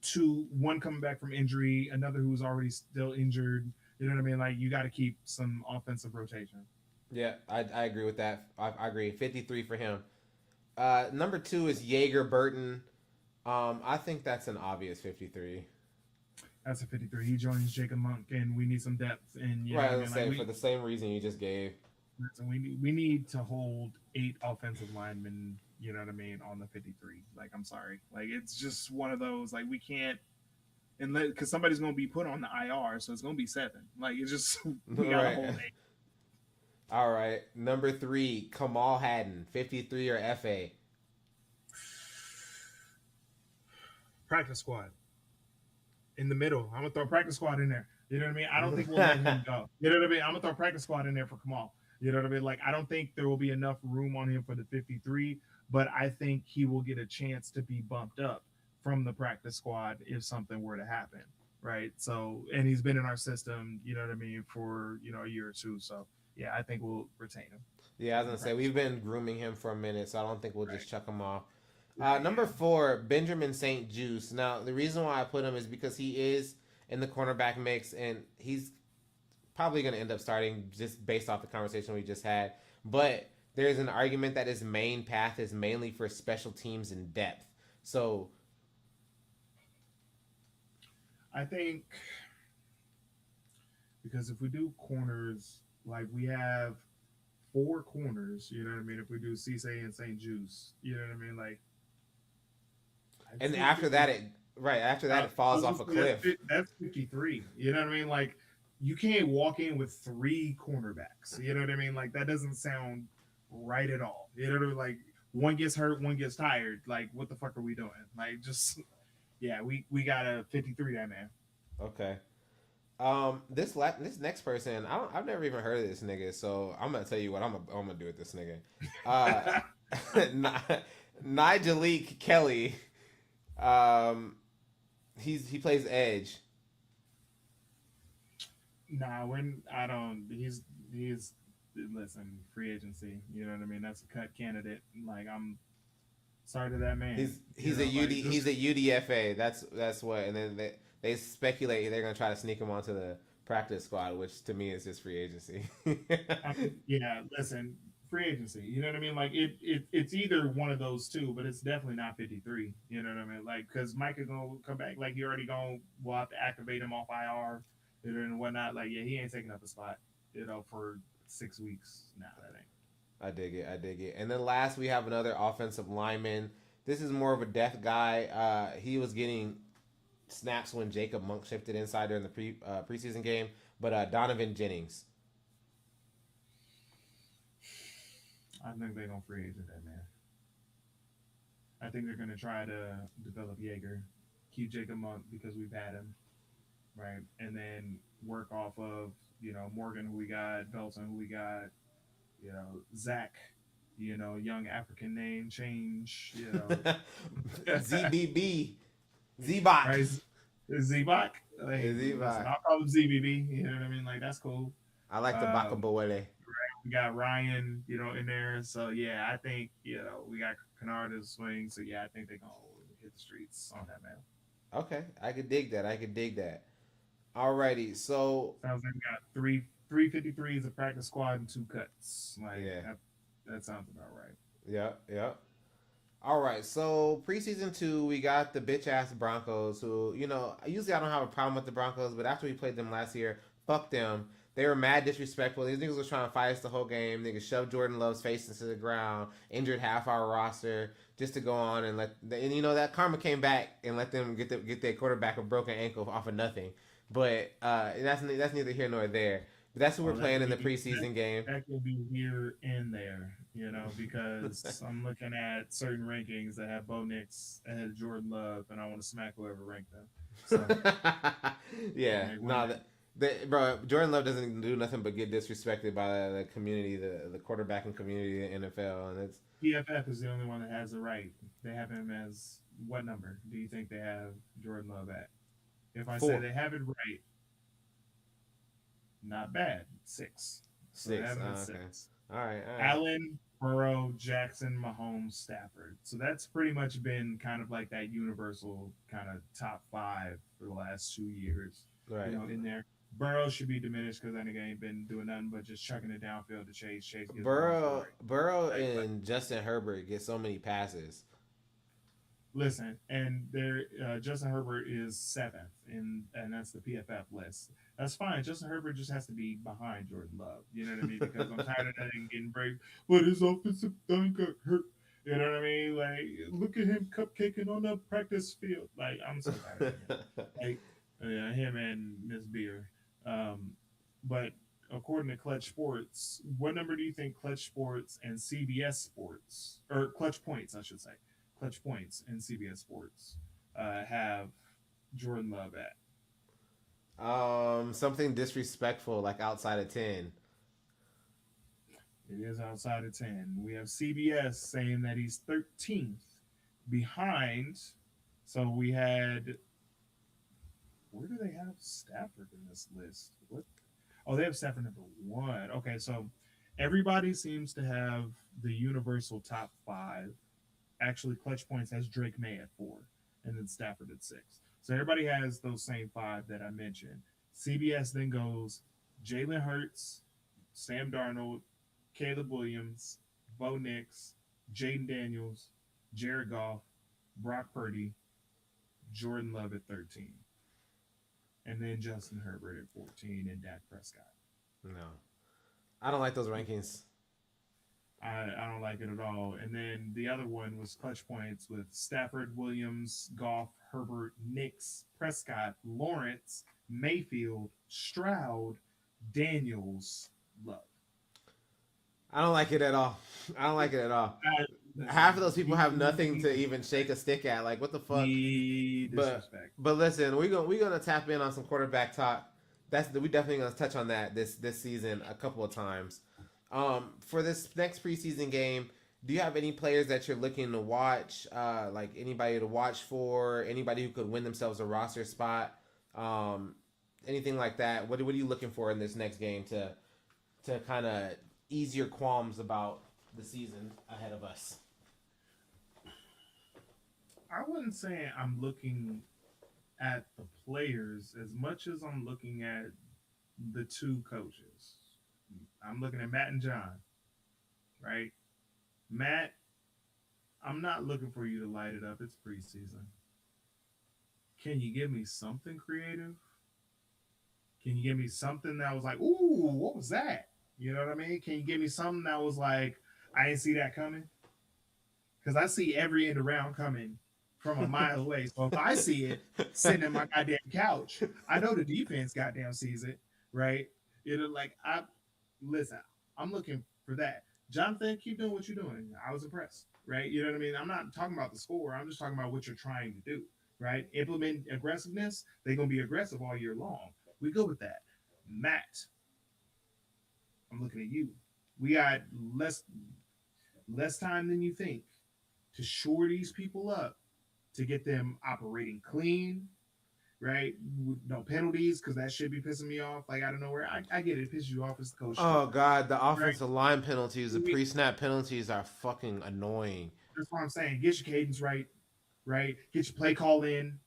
2, one coming back from injury, another who's already still injured, you know what I mean? Like, you got to keep some offensive rotation. Yeah, I agree with that. I agree. 53 for him. Number 2 is Jaeger Burton. I think that's an obvious 53. That's a 53. He joins Jacob Monk, and we need some depth. And right, I was saying for the same reason you just gave. We need to hold 8 offensive linemen, you know what I mean, on the 53. Like, I'm sorry. Like, it's just one of those, like, we can't, unless, because somebody's going to be put on the IR, so it's going to be 7. Like, it's just, we got to Right. hold 8. All right. Number 3, Kamal Hadden, 53 or FA. Practice squad in the middle. I'm going to throw practice squad in there. You know what I mean? I don't think we'll let him go. You know what I mean? I'm going to throw practice squad in there for Kamal. You know what I mean? Like, I don't think there will be enough room on him for the 53, but I think he will get a chance to be bumped up from the practice squad if something were to happen. Right. So, and he's been in our system, you know what I mean, for, a year or two. So, yeah, I think we'll retain him. Yeah, I was In gonna the say practice we've squad. been grooming him for a minute, so I don't think we'll Right. just chuck him off. Right. Number Yeah. 4, Benjamin St. Juice. Now, the reason why I put him is because he is in the cornerback mix, and he's probably going to end up starting just based off the conversation we just had. But there's an argument that his main path is mainly for special teams and depth. So, I think because if we do corners, like we have 4 corners, you know what I mean? If we do Cisse and St. Juice, you know what I mean? Like, I'd and say after 50. that, after that, it falls off a cliff. That's 53. You know what I mean? Like, you can't walk in with 3 cornerbacks. You know what I mean? Like, that doesn't sound right at all. You know what I mean? Like, one gets hurt, one gets tired. Like, what the fuck are we doing? Like, just, yeah, we got a 53 that man. Okay. This next person, I've never even heard of this nigga, so I'm gonna tell you what I'm gonna do with this nigga. Uh, Nigelique Kelly. Um, he plays edge. Nah, when I don't, he's listen, free agency. You know what I mean? That's a cut candidate. Like, I'm sorry to that man. He's a he's a UDFA. That's what. And then they speculate they're gonna try to sneak him onto the practice squad, which to me is just free agency. yeah. Listen, free agency. You know what I mean? Like, it's either one of those two, but it's definitely not 53. You know what I mean? Like, because Mike is gonna come back. Like, you already gonna we'll have to activate him off IR and whatnot. Like, yeah, he ain't taking up a spot. For 6 weeks. Nah, that ain't. I dig it. I dig it. And then last we have another offensive lineman. This is more of a depth guy. He was getting snaps when Jacob Monk shifted inside during the preseason game, but Donovan Jennings. I think they're gonna free agent that man. I think they're gonna try to develop Jaeger, keep Jacob Monk because we've had him, right? And then work off of Morgan, who we got, Belton, who we got, Zach, young African name change, ZBB. Zbot. right? Zebak. Like, listen, Zbot. I'll call him ZBB. You know what I mean? Like, that's cool. I like the Um, Bakabowele. we got Ryan, in there. So yeah, I think we got Kennard to swing. So yeah, I think they're gonna hit the streets on that man. Okay, I could dig that. I could dig that. Alrighty, so Sounds like we got three 53s, a practice squad, and 2 cuts. Like yeah, that sounds about right. yeah. All right, so preseason 2, we got the bitch ass Broncos. Who usually I don't have a problem with the Broncos, but after we played them last year, fuck them. They were mad disrespectful. These niggas was trying to fight us the whole game. Niggas shoved Jordan Love's face into the ground, injured half our roster just to go on and that karma came back and let them get their quarterback a broken ankle off of nothing. But that's neither here nor there. But that's who we're Oh, playing in the preseason game. that could be here and there, because I'm looking at certain rankings that have Bo Nix ahead of Jordan Love, and I want to smack whoever ranked them. So Yeah, like, no, bro, Jordan Love doesn't do nothing but get disrespected by the community, the quarterbacking community in the NFL, and it's PFF is the only one that has the right. They have him as what number do you think they have Jordan Love at? If I say 4, they have it right, not bad. 6. So they 6. have him at Okay, 6. all right. Allen, Burrow, Jackson, Mahomes, Stafford. So that's pretty much been kind of like that universal kind of top 5 for the last 2 years. Right. In there. Burrow should be diminished because that nigga ain't been doing nothing but just chucking it downfield to Chase. Chase gets the ball for it. Burrow Like, but and Justin Herbert get so many passes. Listen, and there, Justin Herbert is seventh, and that's the PFF list. That's fine. Justin Herbert just has to be behind Jordan Love. You know what I mean? Because I'm tired of that and getting break. But his offensive line got hurt. You know what I mean? Like, look at him cupcaking on the practice field. Like, I'm so tired of him. Like, yeah, him and Miss Beer. Um, but according to Clutch Sports, what number do you think Clutch Sports and CBS Sports, or Clutch Points, I should say, Clutch Points and CBS Sports have Jordan Love at? Something disrespectful like outside of 10. It is outside of 10. We have CBS saying that he's 13th behind. So we had, where do they have Stafford in this list? What? Oh, they have Stafford number one. Okay, so everybody seems to have the universal top five. Actually, Clutch Points has Drake May at four, and then Stafford at six. So everybody has those same five that I mentioned. CBS then goes Jalen Hurts, Sam Darnold, Caleb Williams, Bo Nix, Jaden Daniels, Jared Goff, Brock Purdy, Jordan Love at 13, and then Justin Herbert at 14, and Dak Prescott. No, I don't like those rankings. I don't like it at all. And then the other one was Clutch Points with Stafford, Williams, Goff, Herbert, Nix, Prescott, Lawrence, Mayfield, Stroud, Daniels, Love. I don't like it at all. I don't like it at all. Half of those people have nothing to even shake a stick at. Like, what the fuck? But listen, we're gonna tap in on some quarterback talk. We definitely gonna touch on that this season a couple of times. For this next preseason game, do you have any players that you're looking to watch? Like anybody to watch for? Anybody who could win themselves a roster spot? Anything like that? What are you looking for in this next game to kind of ease your qualms about the season ahead of us? I wouldn't say I'm looking at the players as much as I'm looking at the two coaches. I'm looking at Matt and John, right? Matt, I'm not looking for you to light it up. It's preseason. Can you give me something creative? Can you give me something that was like, ooh, what was that? You know what I mean? Can you give me something that was like, I didn't see that coming? Because I see every end around coming from a mile away. So if I see it sitting in my goddamn couch, I know the defense goddamn sees it, right? It'll like listen, I'm looking for that. Jonathan, keep doing what you're doing. I was impressed, right? You know what I mean? I'm not talking about the score. I'm just talking about what you're trying to do, right? Implement aggressiveness. They're gonna be aggressive all year long. We go with that. Matt, I'm looking at you. We got less time than you think to shore these people up, to get them operating clean, right? No penalties, because that should be pissing me off. Like out of nowhere, I get it. It pisses you off as the coach. Oh God, the Right? offensive line penalties, the pre-snap penalties are fucking annoying. That's what I'm saying. Get your cadence right, right? Get your play call in.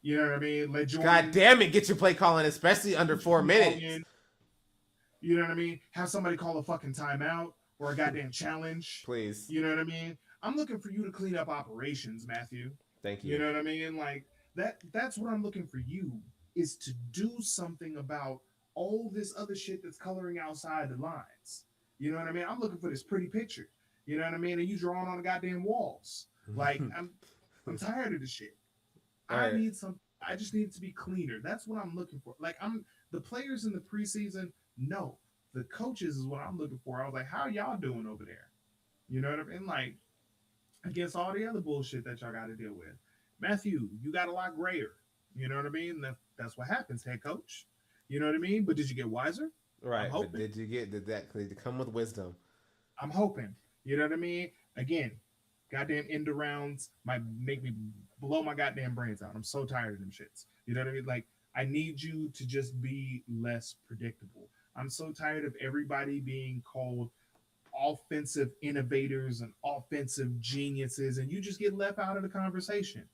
You know what I mean? Let Jordan. God damn it, get your play calling, especially under 4 minutes. You know what I mean? Have somebody call a fucking timeout or a goddamn challenge. Please. You know what I mean? I'm looking for you to clean up operations, Matthew. Thank you. You know what I mean? Like that's what I'm looking for you is to do something about all this other shit that's coloring outside the lines. You know what I mean? I'm looking for this pretty picture. You know what I mean? And you drawing on the goddamn walls. Like I'm tired of this shit. Need some. I just need it to be cleaner. That's what I'm looking for. Like the players in the preseason. No, the coaches is what I'm looking for. I was like, how y'all doing over there? You know what I mean? Like against all the other bullshit that y'all got to deal with. Matthew, you got a lot grayer. You know what I mean? That's what happens, head coach. You know what I mean? But did you get wiser? Right. But did you come with wisdom? I'm hoping. You know what I mean? Again, goddamn end arounds might make me blow my goddamn brains out. I'm so tired of them shits. You know what I mean? Like, I need you to just be less predictable. I'm so tired of everybody being called offensive innovators and offensive geniuses, and you just get left out of the conversation.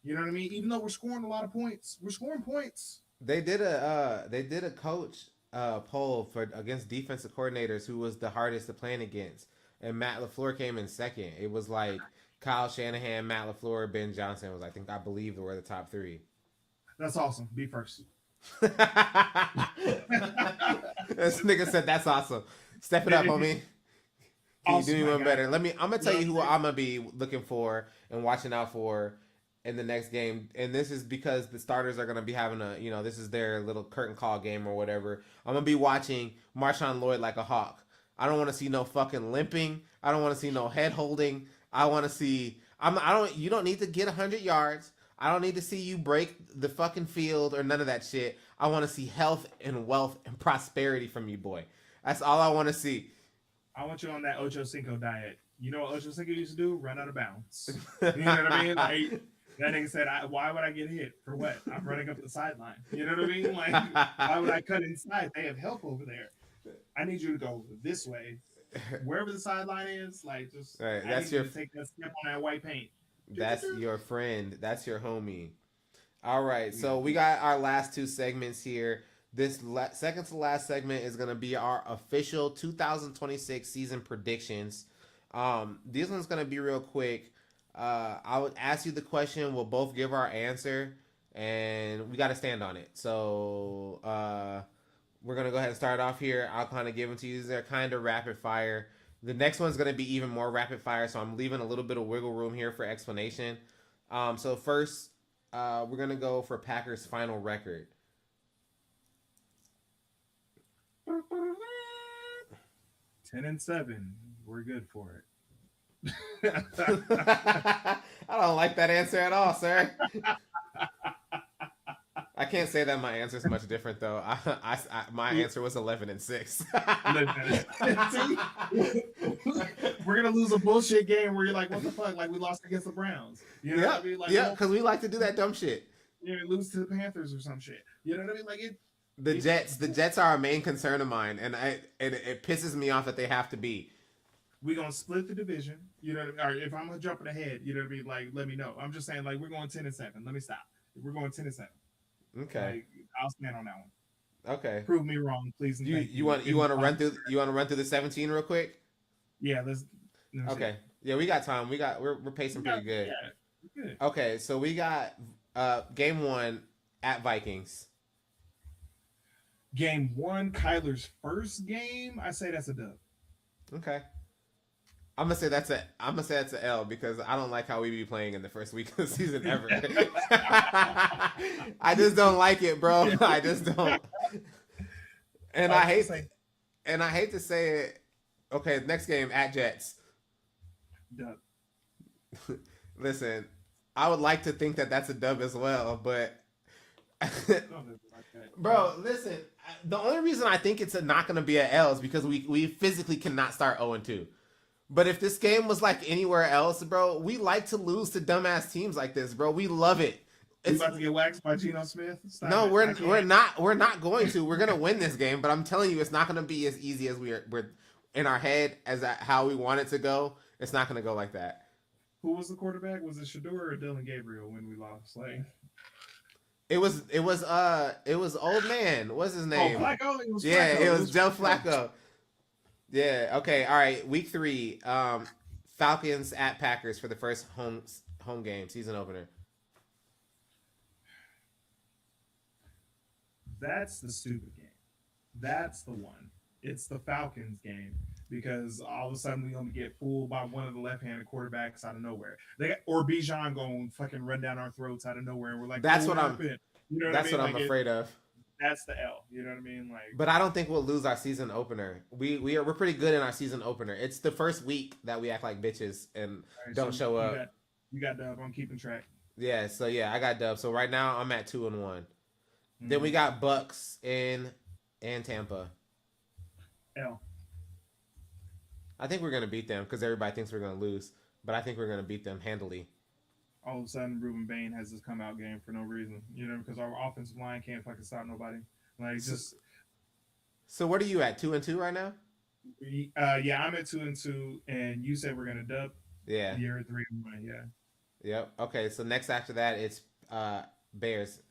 You know what I mean? Even though we're scoring a lot of points, we're scoring points. They did a coach poll for against defensive coordinators who was the hardest to plan against, and Matt LaFleur came in second. It was like Kyle Shanahan, Matt LaFleur, Ben Johnson was I believe were the top three. That's awesome. Be first. This nigga said that's awesome. Step it up, homie. Can you do Awesome, me my one guy. better? I'm gonna You tell know you what who I'm I'm gonna be looking for and watching out for in the next game. And this is because the starters are gonna be having this is their little curtain call game or whatever. I'm gonna be watching Marshawn Lloyd like a hawk. I don't want to see no fucking limping. I don't want to see no head holding. I want to see. I don't. You don't need to get 100 yards. I don't need to see you break the fucking field or none of that shit. I want to see health and wealth and prosperity from you, boy. That's all I want to see. I want you on that Ocho Cinco diet. You know what Ocho Cinco used to do? Run out of bounds. You know what I mean? Like that nigga said, "Why would I get hit for what? I'm running up the sideline." You know what I mean? Like, why would I cut inside? They have help over there. I need you to go this way, wherever the sideline is. Like, just Right, I need you to take that step on that white paint. that's your friend. That's your homie. All right, so we got our last two segments here. This second to last segment is going to be our official 2026 season predictions. This one's going to be real quick. I would ask you the question. We'll both give our answer, and we got to stand on it. So we're going to go ahead and start off here. I'll kind of give them to you. They're kind of rapid fire. The next one's going to be even more rapid fire, so I'm leaving a little bit of wiggle room here for explanation. So first, we're going to go for Packers' final record. 10-7. We're good for it. I don't like that answer at all, sir. I can't say that my answer is much different though. My answer was 11-6. We're gonna lose a bullshit game where you're like, "What the fuck?" Like we lost against the Browns. You know what I mean? Like, yeah, because we like to do that dumb shit. You know, lose to the Panthers or some shit. You know what I mean? Like the Jets are a main concern of mine, and it pisses me off that they have to be. We gonna split the division. You know what I mean? Or if I'm gonna jump ahead, you know what I mean? Like, let me know. I'm just saying, like, we're going 10-7. Let me stop. We're going 10-7. Okay. Like, I'll stand on that one. Okay. Prove me wrong, please. And you want to run through the 17 real quick? Yeah, let's okay. Yeah, we got time. We're pacing pretty good. Yeah, good. Okay, so we got game 1 at Vikings. Game 1, Kyler's first game. I say that's a dub. Okay. I'm gonna say that's an L because I don't like how we be playing in the first week of the season ever. I just don't like it, bro. I just don't. And I hate to say it. Okay, next game at Jets. Dub. Listen, I would like to think that that's a dub as well, but bro, listen. The only reason I think it's not going to be an L is because we physically cannot start 0-2. But if this game was like anywhere else, bro, we like to lose to dumbass teams like this, bro. We love it. You about to get waxed by Geno Smith? We're not. We're not going to. We're gonna win this game, but I'm telling you, it's not gonna be as easy as we're in our head as how we want it to go. It's not gonna go like that. Who was the quarterback? Was it Shador or Dylan Gabriel when we lost? Like, it was old man. What's his name? Oh, Flacco. It was yeah, Flacco. it was Joe Flacco. Yeah. Okay. All right. Week 3. Falcons at Packers for the first home game, season opener. That's the stupid game. That's the one. It's the Falcons game because all of a sudden we gonna get fooled by one of the left-handed quarterbacks out of nowhere. Or Bijan going fucking run down our throats out of nowhere. And we're like, that's what I'm. You know that's what I'm afraid of. That's the L. You know what I mean? Like, but I don't think we'll lose our season opener. We're pretty good in our season opener. It's the first week that we act like bitches and don't show up. You got dub. I'm keeping track. Yeah. So yeah, I got dub. So right now I'm at 2-1. Mm-hmm. Then we got Bucks and Tampa. L. I think we're gonna beat them because everybody thinks we're gonna lose, but I think we're gonna beat them handily. All of a sudden, Ruben Bain has this come out game for no reason, you know, because our offensive line can't fucking stop nobody. Like, just. So what are you at? 2-2 right now? Yeah, I'm at 2-2, and you said we're gonna dub. Yeah. You're at 3-1. Yeah. Yep. Okay. So next after that, it's Bears.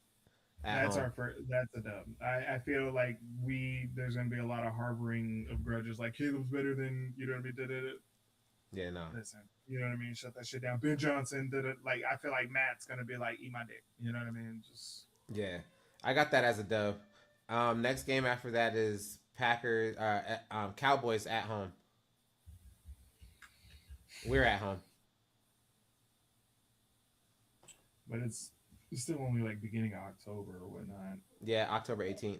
That's our first. That's a dub. I feel like there's gonna be a lot of harboring of grudges. Like Caleb's better than you know what I mean. Yeah. No. Listen, You know what I mean? Shut that shit down. Ben Johnson did it. Like I feel like Matt's gonna be like, eat my dick. You know what I mean? Just Yeah, I got that as a dub. Next game after that is Packers, Cowboys at home. We're at home. but it's still only like beginning of October or whatnot. Yeah, October 18th.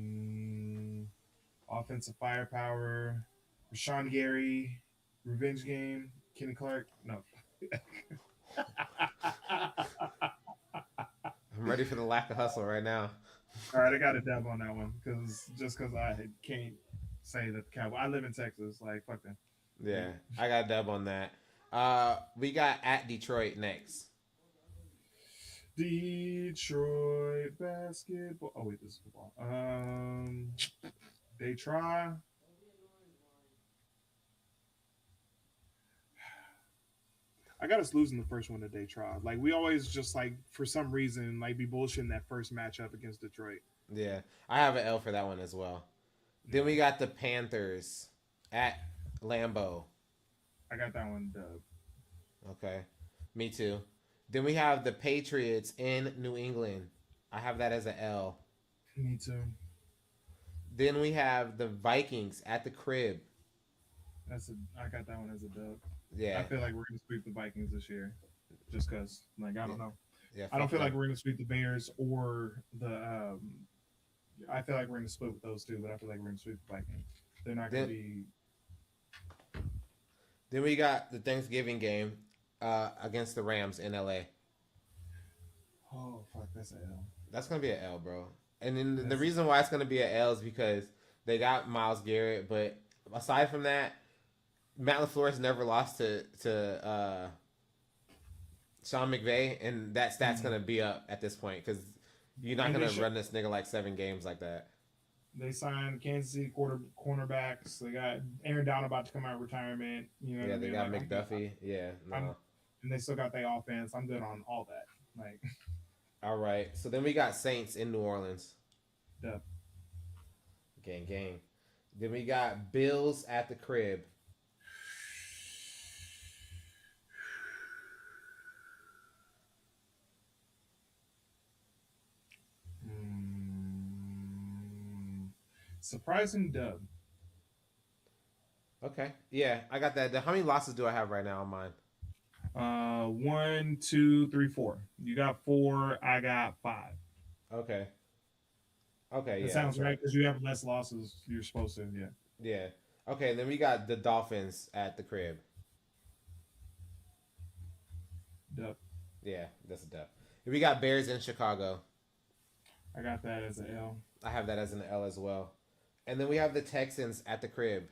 Mm. Offensive firepower, Rashawn Gary, revenge game, Kenny Clark. No. I'm ready for the lack of hustle right now. All right, I got a dub on that one because I can't say that the Cowboys. I live in Texas, like fuck them. Yeah, I got a dub on that. We got at Detroit next. Detroit basketball. Oh wait, this is football. They try. I got us losing the first one that they tried. Like we always just like for some reason like be bullshitting that first matchup against Detroit. Yeah, I have an L for that one as well. Then we got the Panthers at Lambeau. I got that one dub. Okay, me too. Then we have the Patriots in New England. I have that as an L. Me too. Then we have the Vikings at the crib. I got that one as a dub. I Yeah, feel like we're gonna sweep the Vikings this year, just because. Like I don't know. yeah. I don't Fuck feel like them. we're gonna sweep the Bears or the. I feel like we're gonna split with those two, but I feel like we're gonna sweep the Vikings. They're not gonna Then, be. then we got the Thanksgiving game against the Rams in LA. Oh fuck, that's an L. That's gonna be an L, bro. And then the That's reason why it's gonna be an L is because they got Miles Garrett, but aside from that, Matt LaFleur's never lost to Sean McVay, and that stat's mm. gonna be up at this point because you're not And gonna run this nigga like 7 games like that. they signed Kansas City cornerbacks. They got Aaron Donald about to come out of retirement. You know what Yeah, I they mean? got Like McDuffie. Yeah, I'm no. and they still got their offense. I'm good on all that. Like All right, so then we got Saints in New Orleans. the Gang, gang. Then we got Bills at the crib. mm, surprising dub. Okay, yeah, I got that. How many losses do I have right now on mine? 1, 2, 3, 4. You got 4. I got 5. Okay, okay, That yeah, sounds that's right right. because you have less losses. You're supposed to. Yeah. Yeah. Okay, then we got the Dolphins at the crib. Dub. Yeah, that's a dub. We got Bears in Chicago. I got that as an L. I have that as an L as well. And then we have the Texans at the crib.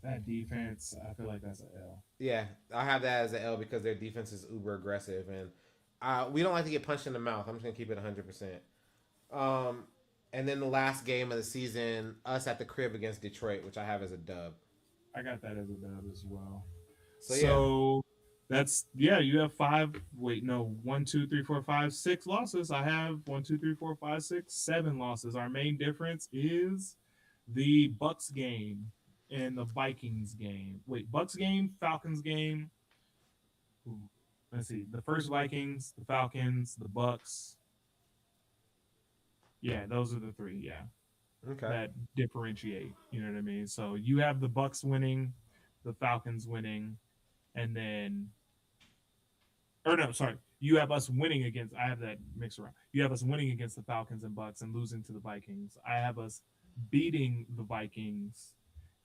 That defense, I feel like that's an L. Yeah, I have that as an L because their defense is uber aggressive, and we don't like to get punched in the mouth. I'm just gonna keep it 100%. Um, and then the last game of the season, us at the crib against Detroit, which I have as a dub. I got that as a dub as well. So yeah, So that's yeah. You have 5. Wait, no. 1, 2, 3, 4, 5, 6 losses. I have 1, 2, 3, 4, 5, 6, 7 losses. Our main difference is the Bucks game and the Vikings game. Wait, Bucks game, Falcons game. Ooh, let's see. The first Vikings, the Falcons, the Bucks. Yeah, those are the 3. Yeah, okay, that differentiate. You know what I mean? So you have the Bucks winning, the Falcons winning, and then or no, sorry, you have us winning against. I have that mixed around. You have us winning against the Falcons and Bucks and losing to the Vikings. I have us beating the Vikings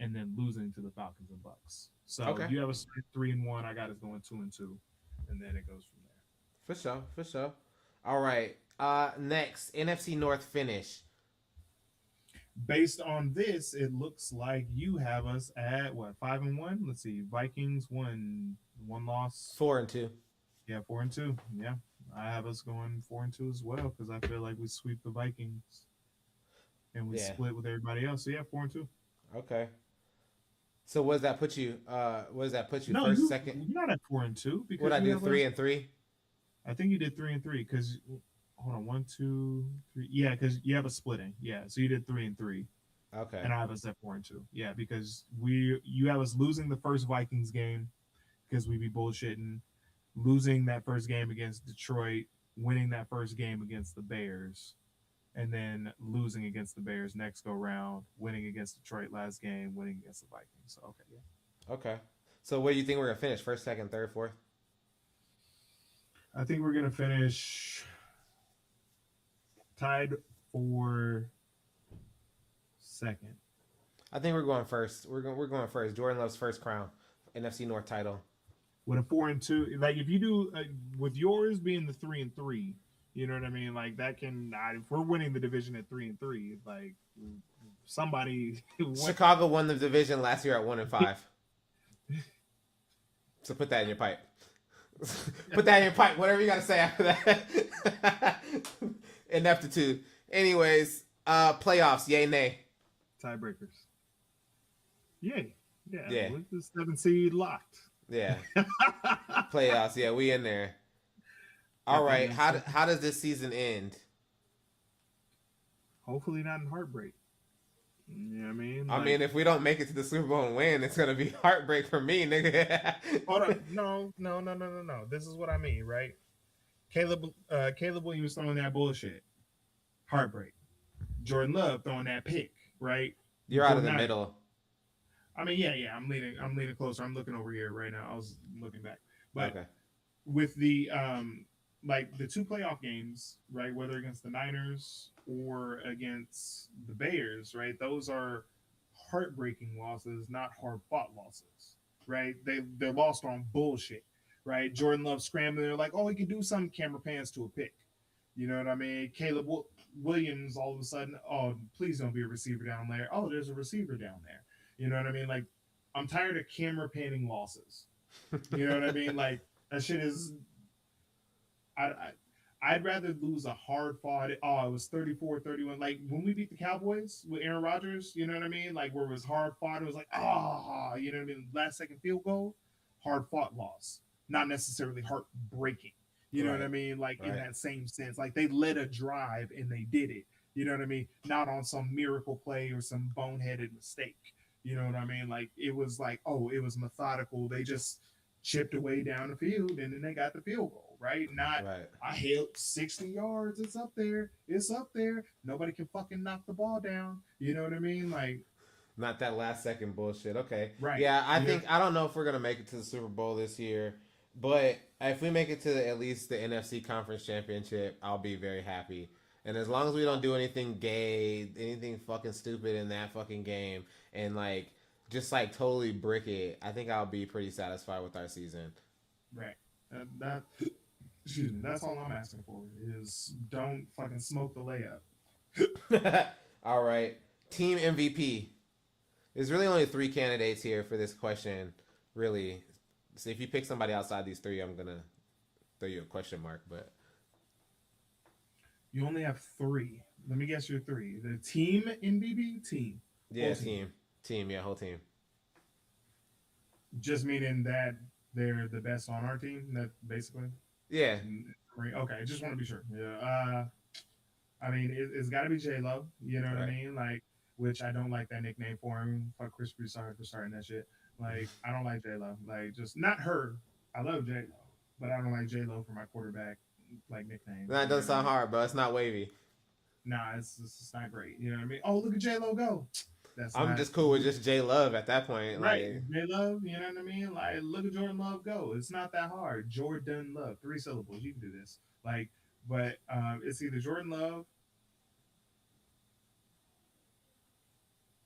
and then losing to the Falcons and Bucks. So okay, you have us 3-1. I got us going 2-2, and then it goes from there. for sure, for sure. All right, next NFC North finish. Based on this, it looks like you have us at what 5-1. Let's see, Vikings 1 loss. 4-2. Yeah, 4-2. Yeah, I have us going 4-2 as well because I feel like we sweep the Vikings and we Yeah. split with everybody else. So yeah, 4-2. Okay. So what does that put you? What does that put you? No, First, second? you're not at 4-2 What because I you do? have Three us. and three. I think you did 3-3 because hold on, 1, 2, 3. Yeah, because you have a splitting. Yeah, so you did 3-3, Okay. and I have us at 4-2. Yeah, because you have us losing the first Vikings game because we be bullshitting, losing that first game against Detroit, winning that first game against the Bears, and then losing against the Bears next go round, winning against Detroit last game, winning against the Vikings. So okay, yeah. Okay. So where do you think we're gonna finish? First, second, third, fourth? I think we're gonna finish tied for second I think we're going first. We're going first. Jordan Love's first crown, NFC North title. with a 4-2. Like if you do with yours being the 3-3, you know what I mean. Like that can if we're winning the division at 3-3, like somebody Chicago won the division last year at 1-5. So put that in your pipe. Put that in your pipe. Whatever you got to say after that. Ineptitude. Anyways, playoffs. Yay, nay. tiebreakers. Yay. Yeah. Yeah. With the 7 seed locked. Yeah. Playoffs. Yeah, we in there. All right. How does this season end? Hopefully not in heartbreak. You know what I mean? I mean, if we don't make it to the Super Bowl and win, it's gonna be heartbreak for me, nigga. hold on. No. This is what I mean, right? Caleb Williams throwing that bullshit. Heartbreak. Jordan Love throwing that pick, right? You're out of the middle. I mean, yeah. I'm leaning closer. I'm looking over here right now. I was looking back. But Okay. with the like the 2 playoff games, right? Whether against the Niners or against the Bears, right? Those are heartbreaking losses, not hard fought losses, right? They're lost on bullshit, right? Jordan Love scrambling, they're like, oh, he can do some camera pans to a pick. You know what I mean? Williams all of a sudden, oh, please don't be a receiver down there. Oh, there's a receiver down there. You know what I mean? Like, I'm tired of camera panning losses. You know what I mean? Like, that shit is. I'd rather lose a hard fought. Oh, it was 34-31. Like when we beat the Cowboys with Aaron Rodgers, you know what I mean? Like where it was hard fought, it was like, you know what I mean? Last second field goal, hard fought loss. Not necessarily heartbreaking. You know what I mean? Like in that same sense. Like they led a drive and they did it. You know what I mean? Not on some miracle play or some boneheaded mistake. You know what I mean? Like it was like, oh, it was methodical. They just chipped away down the field and then they got the field goal, right? Not I hit 60 yards. It's up there. It's up there. Nobody can fucking knock the ball down. You know what I mean? Like not that last second bullshit. Okay. Right. Yeah, I don't know if we're gonna make it to the Super Bowl this year, but if we make it to at least the NFC Conference Championship, I'll be very happy. And as long as we don't do anything gay, anything fucking stupid in that fucking game, and like just like totally brick it, I think I'll be pretty satisfied with our season. Right. Excuse me. That's all I'm asking for is don't fucking smoke the layup. All right. Team MVP. There's really only 3 candidates here for this question. Really. So if you pick somebody outside these 3, I'm gonna throw you a question mark. But you only have 3. Let me guess your 3. The team MVP team. Yeah, team. Yeah, whole team. Just meaning that they're the best on our team. That basically. Yeah. Okay, just want to be sure. Yeah. I mean, it's got to be J-Lo. You know what I mean? Like, which I don't like that nickname for him. Fuck Chris Broussard for starting that shit. Like, I don't like J-Lo. Like, just not her. I love J-Lo, but I don't like J-Lo for my quarterback like nickname. That doesn't sound hard, bro. It's not wavy. Nah, it's not great. You know what I mean? Oh, look at J-Lo go. I'm just cool with just J Love at that point. Right. Like, J Love, you know what I mean? Like, look at Jordan Love go. It's not that hard. Jordan Love, 3 syllables. You can do this. Like, but it's either Jordan Love.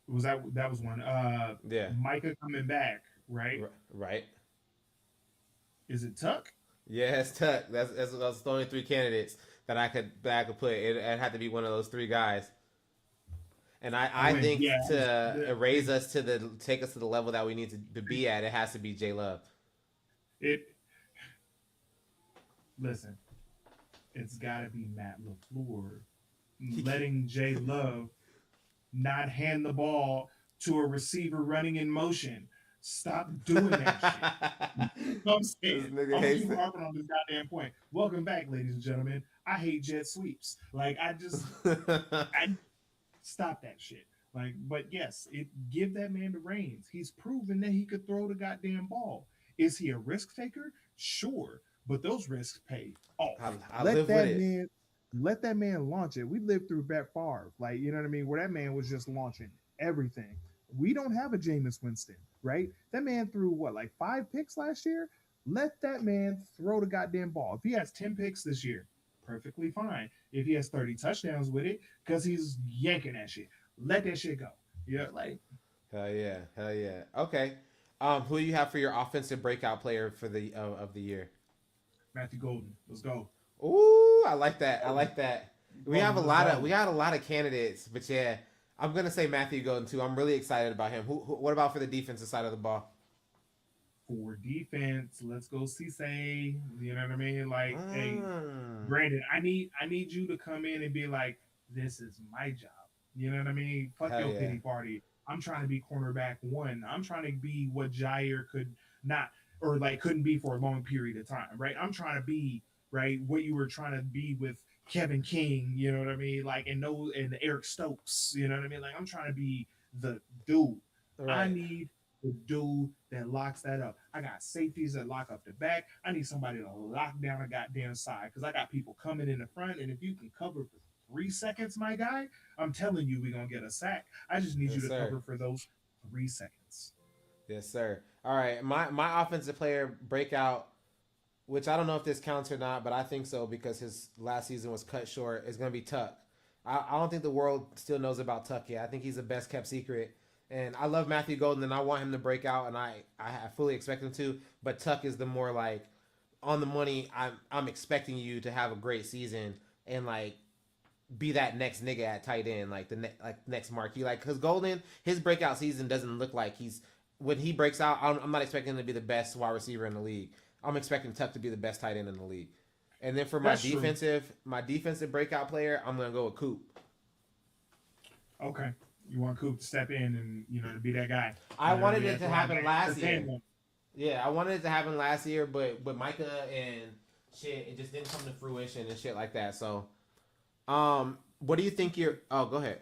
That was one. Yeah. Micah coming back, right? Right. Is it Tuck? Yeah, it's Tuck. That's the only 3 candidates that I could put. It had to be one of those 3 guys. And I think to raise us take us to the level that we need to be at, it has to be J Love. Listen, it's got to be Matt LaFleur letting J Love not hand the ball to a receiver running in motion. Stop doing that shit. You know what I'm saying? I'm keep harping on this goddamn point. Welcome back, ladies and gentlemen. I hate jet sweeps. Like I stop that shit. Like, but yes, it give that man the reins. He's proven that he could throw the goddamn ball. Is he a risk taker? Sure, but those risks pay off. I Let live with that it. man let that man launch it. We lived through Brett Favre, like you know what I mean, where that man was just launching everything. We don't have a Jameis Winston, right? That man threw what, like 5 picks last year? Let that man throw the goddamn ball. If he has 10 picks this year, perfectly fine. If he has 30 touchdowns with it, because he's yanking that shit, let that shit go. Yeah, like Hell yeah, hell yeah. Okay, who do you have for your offensive breakout player for the of the year? Matthew Golden. Let's go. Ooh, I like that. I Golden. like that. Golden, let's go. We got a lot of candidates, but yeah, I'm gonna say Matthew Golden too. I'm really excited about him. What about for the defensive side of the ball? For defense, let's go Cisse. You know what I mean? Like, hey, Mm, Brandon, I need you to come in and be like, this is my job. You know what I mean? Fuck hell your yeah. pity party. I'm trying to be cornerback one. I'm trying to be what Jair could not or like couldn't be for a long period of time, right? I'm trying to be right what you were trying to be with Kevin King, you know what I mean? Like and Eric Stokes, you know what I mean? Like I'm trying to be the dude. I Right. need the dude that locks that up. I got safeties that lock up the back. I need somebody to lock down a goddamn side because I got people coming in the front. And if you can cover for 3 seconds, my guy, I'm telling you, we're going to get a sack. I just need you Yes, to sir. cover for those 3 seconds. Yes, sir. All right, my offensive player breakout, which I don't know if this counts or not, but I think so because his last season was cut short. Is gonna be Tuck. I don't think the world still knows about Tuck yet. I think he's the best kept secret. And I love Matthew Golden, and I want him to break out, and I fully expect him to. But Tuck is the more like on the money. I'm expecting you to have a great season and like be that next nigga at tight end, like like next marquee, like because Golden his breakout season doesn't look like he's when he breaks out. I'm not expecting him to be the best wide receiver in the league. I'm expecting Tuck to be the best tight end in the league. And then for That's true. my defensive breakout player, I'm gonna go with Coop. Okay. You want Coop to step in and, to be that guy. I You know what I wanted mean? it At to the happen linebacker, the last year. tandem. Yeah, I wanted it to happen last year, but Micah and shit, it just didn't come to fruition and shit like that. So, what do you think? You're? Oh, go ahead.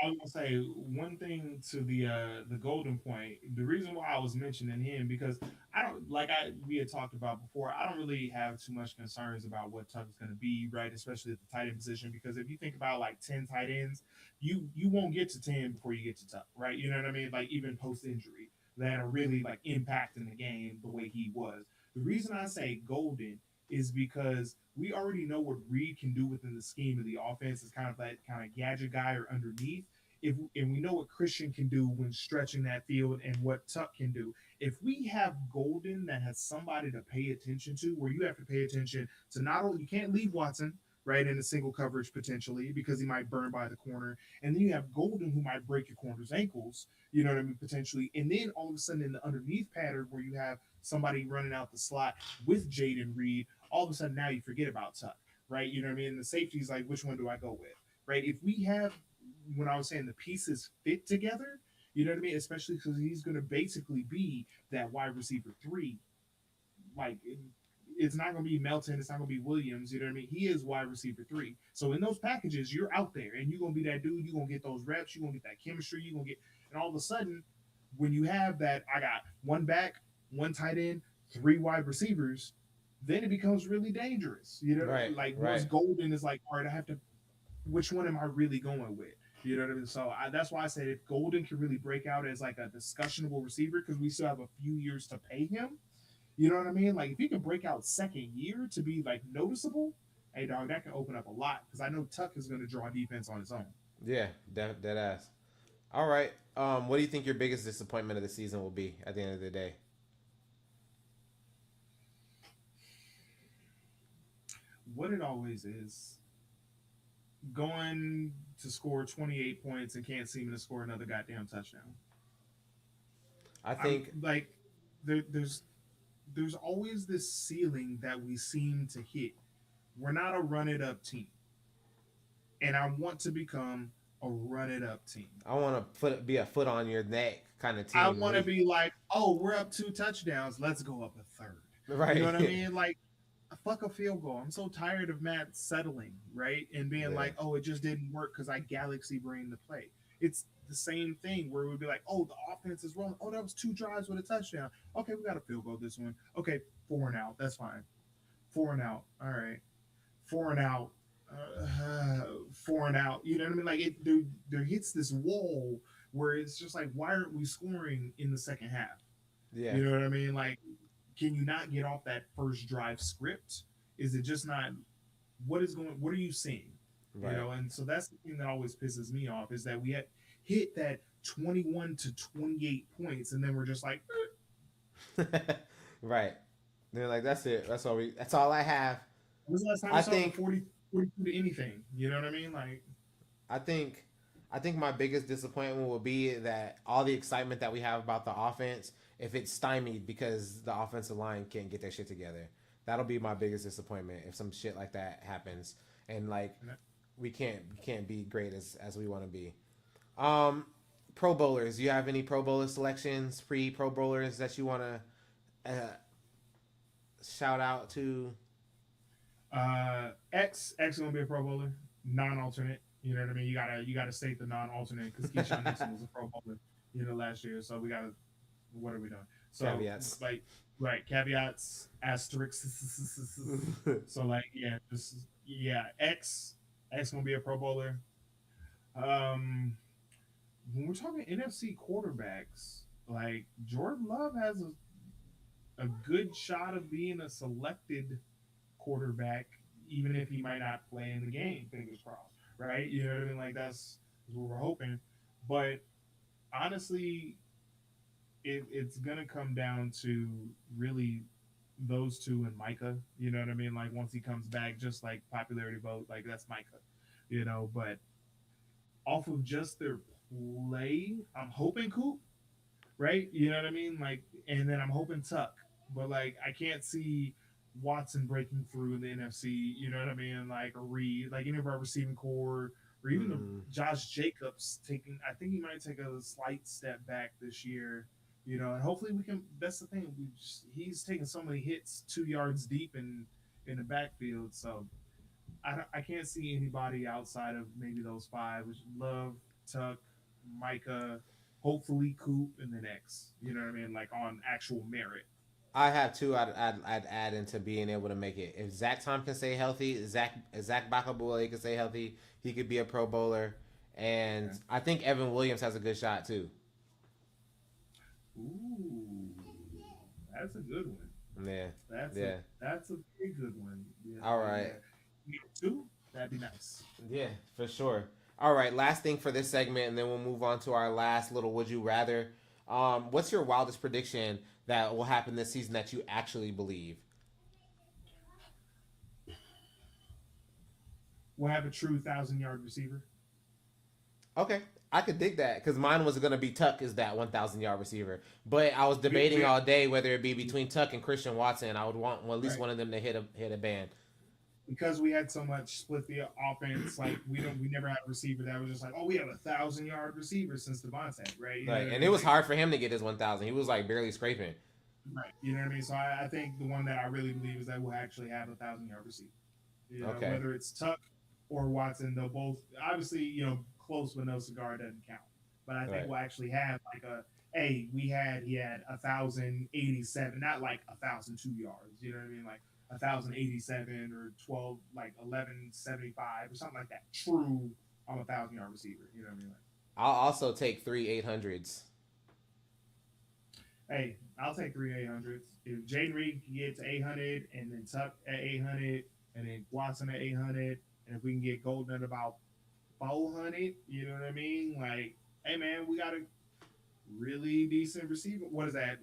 I was gonna say one thing to the golden point. The reason why I was mentioning him because I don't like I we had talked about before. I don't really have too much concerns about what Tuck is going to be, right? Especially at the tight end position, because if you think about like 10 tight ends, you won't get to 10 before you get to Tuck, right? You know what I mean? Like even post injury, that are really like impacting the game the way he was. The reason I say golden is because we already know what Reed can do within the scheme of the offense is kind of that kind of gadget guy or underneath. If and we know what Christian can do when stretching that field and what Tuck can do. If we have Golden that has somebody to pay attention to, where you have to pay attention to not only you can't leave Watson right in a single coverage potentially because he might burn by the corner, and then you have Golden who might break your corner's ankles, you know what I mean, potentially, and then all of a sudden in the underneath pattern where you have somebody running out the slot with Jaden Reed, all of a sudden now you forget about Tuck, right? You know what I mean? The safety's like, which one do I go with? Right? If we have when I was saying the pieces fit together, you know what I mean? Especially because he's going to basically be that wide receiver three. Like, it's not going to be Melton. It's not going to be Williams. You know what I mean? He is wide receiver three. So in those packages, you're out there and you're going to be that dude. You're going to get those reps. You're going to get that chemistry. You're going to get, and all of a sudden, when you have that, I got one back, one tight end, three wide receivers, then it becomes really dangerous. You know, Right, like once right. Golden is like, all right, I have to which one am I really going with? You know what I mean? So that's why I said if Golden can really break out as like a discussionable receiver, because we still have a few years to pay him. You know what I mean? Like if he can break out second year to be like noticeable, hey dog, that can open up a lot. Because I know Tuck is going to draw defense on his own. Yeah, dead ass. All right. What do you think your biggest disappointment of the season will be at the end of the day? What it always is, going to score 28 points and can't seem to score another goddamn touchdown. I I'm think like, there's always this ceiling that we seem to hit. We're not a run it up team, and I want to become a run it up team. I want to be a foot on your neck kind of I team. want to be like, oh, we're up 2 touchdowns, let's go up a third. You know what I Right. mean? Like fuck a field goal. I'm so tired of Matt settling, right? And being like, oh, it just didn't work because I galaxy brain the play. It's the same thing where we'd be like, oh, the offense is rolling. Oh, that was 2 drives with a touchdown. Okay, we got a field goal this one. Okay, 4 and out. That's fine. 4 and out. All right. 4 and out. 4 and out. You know what I mean? Like there hits this wall where it's just like, why aren't we scoring in the second half? Yeah. You know what I mean? Like, can you not get off that first drive script? Is it just not what are you seeing? Right. You know, and so that's the thing that always pisses me off is that we had hit that 21 to 28 points and then we're just like right. They're like, that's it. That's all I have. When was the last time I think 42 to anything? You know what I mean? Like I think my biggest disappointment will be that all the excitement that we have about the offense, if it's stymied because the offensive line can't get their shit together. That'll be my biggest disappointment if some shit like that happens and like we can't be great as we want to be. Pro Bowlers, do you have any Pro Bowler selections, pre-Pro Bowlers that you want to shout out to? X gonna be a Pro Bowler, non-alternate. You know what I mean? You gotta state the non-alternate because Keyshawn Nixon was a Pro Bowler, last year. So we gotta. What are we doing? So caveats. Like right caveats, asterisks. So like X gonna be a Pro Bowler. When we're talking NFC quarterbacks, like Jordan Love has a good shot of being a selected quarterback, even if he might not play in the game. Fingers crossed, right? You know what I mean? Like that's what we're hoping. But honestly, it's gonna come down to really those two and Micah. You know what I mean? Like once he comes back, just like popularity vote, like that's Micah. But off of just their play, I'm hoping Coop, right? You know what I mean? Like, and then I'm hoping Tuck, but like I can't see Watson breaking through in the NFC. You know what I mean? Like or Reed, like any of our receiving core, or even Josh Jacobs taking. I think he might take a slight step back this year. And hopefully we can. That's the thing. He's taking so many hits 2 yards deep in the backfield. So I can't see anybody outside of maybe those 5, which Love, Tuck, Micah, hopefully Coop, and then X. You know what I mean? Like on actual merit. I have 2. I'd add into being able to make it. If Zach Tom can stay healthy, Zach Bakabule can stay healthy. He could be a Pro Bowler, and I think Evan Williams has a good shot too. Ooh, that's a good one. Yeah, that's a very good one. Yeah, all right, 2, that'd be nice. Yeah, for sure. All right, last thing for this segment, and then we'll move on to our last little Would You Rather. What's your wildest prediction that will happen this season that you actually believe? We'll have a true 1,000-yard receiver. Okay, I could dig that because mine was going to be Tuck as that 1,000-yard receiver. But I was debating all day whether it be between Tuck and Christian Watson. I would want at least one of them to hit a band. Because we had so much split the offense, like we never had a receiver that was just like, oh, we have a 1,000-yard receiver since Devontae, right? And it was hard for him to get his 1,000. He was like barely scraping. Right. You know what I mean? So I think the one that I really believe is that we'll actually have a 1,000-yard receiver. Okay. Whether it's Tuck or Watson, they'll both obviously, close with no cigar doesn't count. But I think we'll actually have like he had 1,087, not like 1,002 yards. You know what I mean? Like 1,087 or 1,175 or something like that. True, I'm a 1,000-yard receiver. You know what I mean? Like, I'll also take 3 800s. Hey, I'll take 3 800s. If Jaden Reed can get to 800 and then Tuck at 800 and then Watson at 800, and if we can get Golden at about 400, you know what I mean? Like, hey, man, we got a really decent receiver. What is that?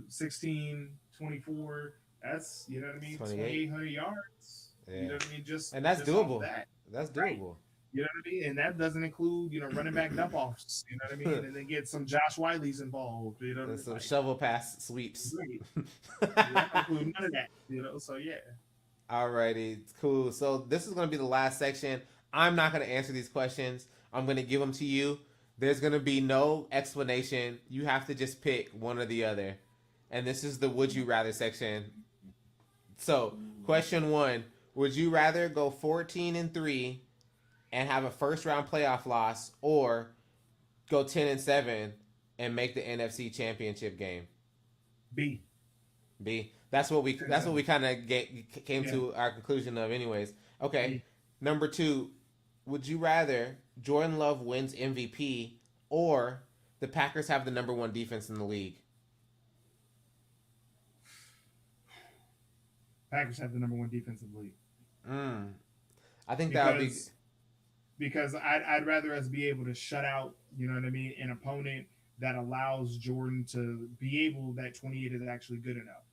16, 24. That's, you know what I mean? 2,800 yards. Yeah. You know what I mean? And that's doable. That's doable. Right. You know what I mean? And that doesn't include, running back dump-offs. You know what I mean? And then get some Josh Wiley's involved. You know what I mean? Some shovel pass sweeps. Right. Not include none of that. So yeah. Alrighty, cool. So this is going to be the last section. I'm not going to answer these questions. I'm going to give them to you. There's going to be no explanation. You have to just pick one or the other. And this is the Would You Rather section. So, question 1: would you rather go 14-3 and have a first round playoff loss, or go 10-7 and make the NFC Championship game? B. B. That's what we kind of came Yeah. to our conclusion of, anyways. Okay. B. Number 2: would you rather Jordan Love wins MVP, or the Packers have the number 1 defense in the league? Packers have the number 1 defensive league. I think that would be because I'd rather us be able to shut out, you know what I mean, an opponent that allows Jordan to be able, that 28 is actually good enough.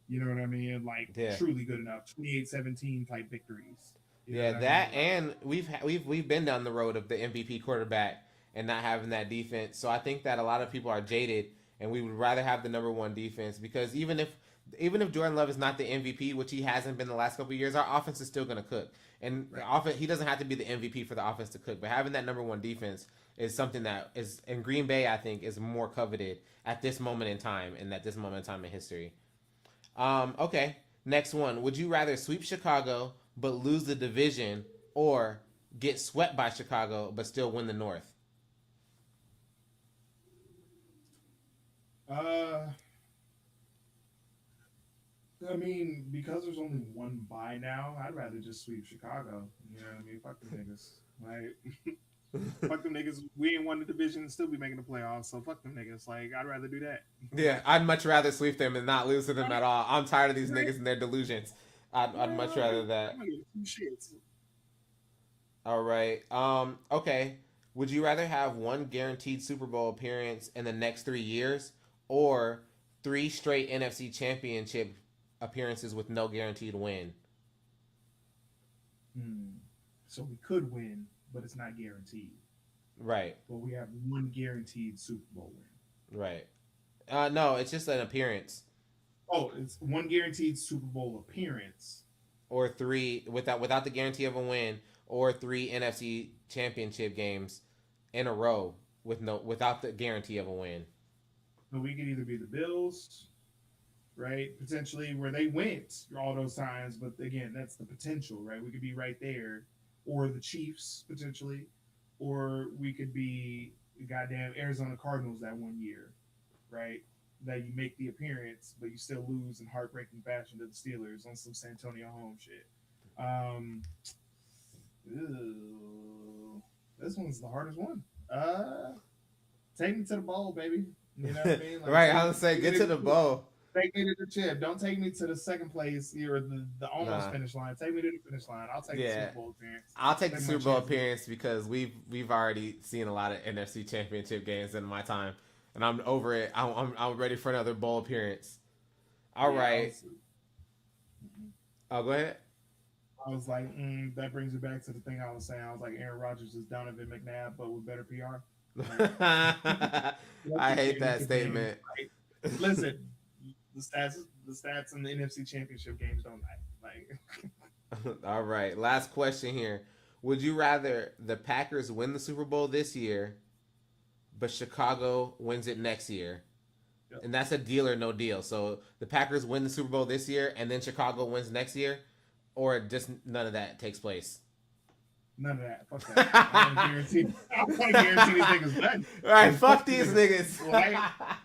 You know what I mean? Like, truly good enough. 28-17 type victories. You know that, I mean? and we've been down the road of the MVP quarterback and not having that defense. So I think that a lot of people are jaded, and we would rather have the number 1 defense, because even if Jordan Love is not the MVP, which he hasn't been the last couple of years, our offense is still going to cook. And he doesn't have to be the MVP for the offense to cook, but having that number 1 defense is something that is, in Green Bay, I think, is more coveted at this moment in time, and at this moment in time in history. Okay, next one. Would you rather sweep Chicago but lose the division, or get swept by Chicago but still win the North? I mean, because there's only 1 bye now, I'd rather just sweep Chicago. You know what I mean? Fuck them niggas. Like, fuck them niggas. We ain't won the division and still be making the playoffs, so fuck them niggas. Like, I'd rather do that. Yeah, I'd much rather sweep them and not lose to them at all. I'm tired of these niggas and their delusions. I'd much rather that. All right. Okay. Would you rather have 1 guaranteed Super Bowl appearance in the next 3 years, or 3 straight NFC Championship appearances with no guaranteed win? So we could win, but it's not guaranteed. Right. But we have 1 guaranteed Super Bowl win. Right. No, it's just an appearance. Oh, it's 1 guaranteed Super Bowl appearance, or 3 without the guarantee of a win, or 3 NFC Championship games in a row without the guarantee of a win. So we could either be the Bills, right? Potentially, where they went all those times, but again, that's the potential, right? We could be right there, or the Chiefs potentially, or we could be goddamn Arizona Cardinals that 1 year, right? That you make the appearance, but you still lose in heartbreaking fashion to the Steelers on some San Antonio home shit. This one's the hardest one. Take me to the bowl, baby. You know what I mean? Like, right, I was saying, get to the bowl. Take me to the chip. Don't take me to the second place or the almost finish line. Take me to the finish line. I'll take the Super Bowl appearance. I'll take the Super Bowl appearance, because we've already seen a lot of NFC Championship games in my time, and I'm over it. I'm ready for another bowl appearance. All right. Go ahead. I was like, that brings me back to the thing I was saying. I was like, Aaron Rodgers is Donovan McNabb, but with better PR. I hate that statement. Like, listen, the stats in the NFC Championship games don't lie. All right, last question here. Would you rather the Packers win the Super Bowl this year, but Chicago wins it next year? Yep. And that's a deal or no deal. So the Packers win the Super Bowl this year, and then Chicago wins next year, or just none of that takes place? None of that. Fuck that. I want to guarantee these niggas nothing. All right, fuck these niggas. Like,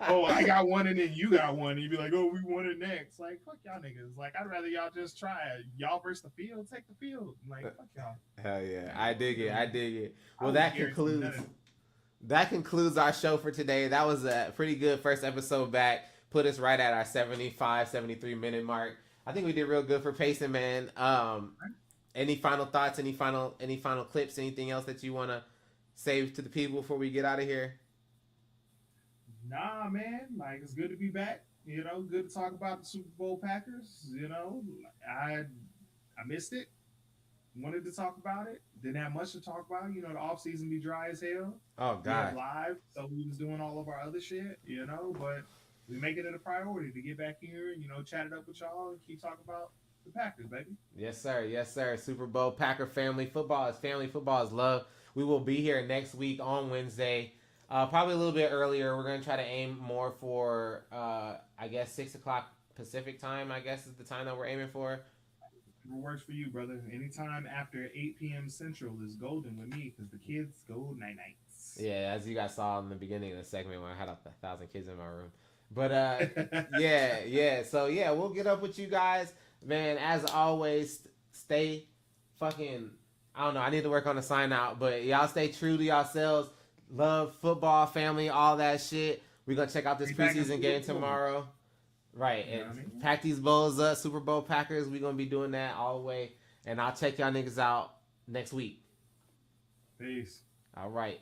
oh, I got one and then you got one. And you be like, oh, we want it next. Like, fuck y'all niggas. Like, I'd rather y'all just try it. Y'all versus the field, take the field. Like, fuck y'all. Hell yeah. I dig it. Well, that concludes our show for today. That was a pretty good first episode back. Put us right at our 75, 73 minute mark. I think we did real good for pacing, man. Any final thoughts? Any final clips? Anything else that you want to say to the people before we get out of here? Nah, man. Like, it's good to be back. You know, good to talk about the Super Bowl Packers. You know, I missed it. Wanted to talk about it. Didn't have much to talk about. You know, the offseason be dry as hell. Oh, God. Live. So we was doing all of our other shit, you know, but we make it a priority to get back here and, you know, chat it up with y'all and keep talking about the Packers, baby. Yes, sir. Super Bowl Packer family. Football is love. We will be here next week on Wednesday, probably a little bit earlier. We're going to try to aim more for, 6 o'clock Pacific time, I guess, is the time that we're aiming for. What works for you, brother? Anytime after 8 p.m. Central is golden with me because the kids go night nights. Yeah, as you guys saw in the beginning of the segment when I had 1,000 kids in my room. But yeah. So yeah, we'll get up with you guys, man. As always, stay fucking. I don't know. I need to work on the sign out, but y'all stay true to yourselves. Love football, family, all that shit. We're gonna check out this preseason game tomorrow. Right, and pack these bowls up. Super Bowl Packers. We're gonna be doing that all the way, and I'll check y'all niggas out next week. Peace. All right.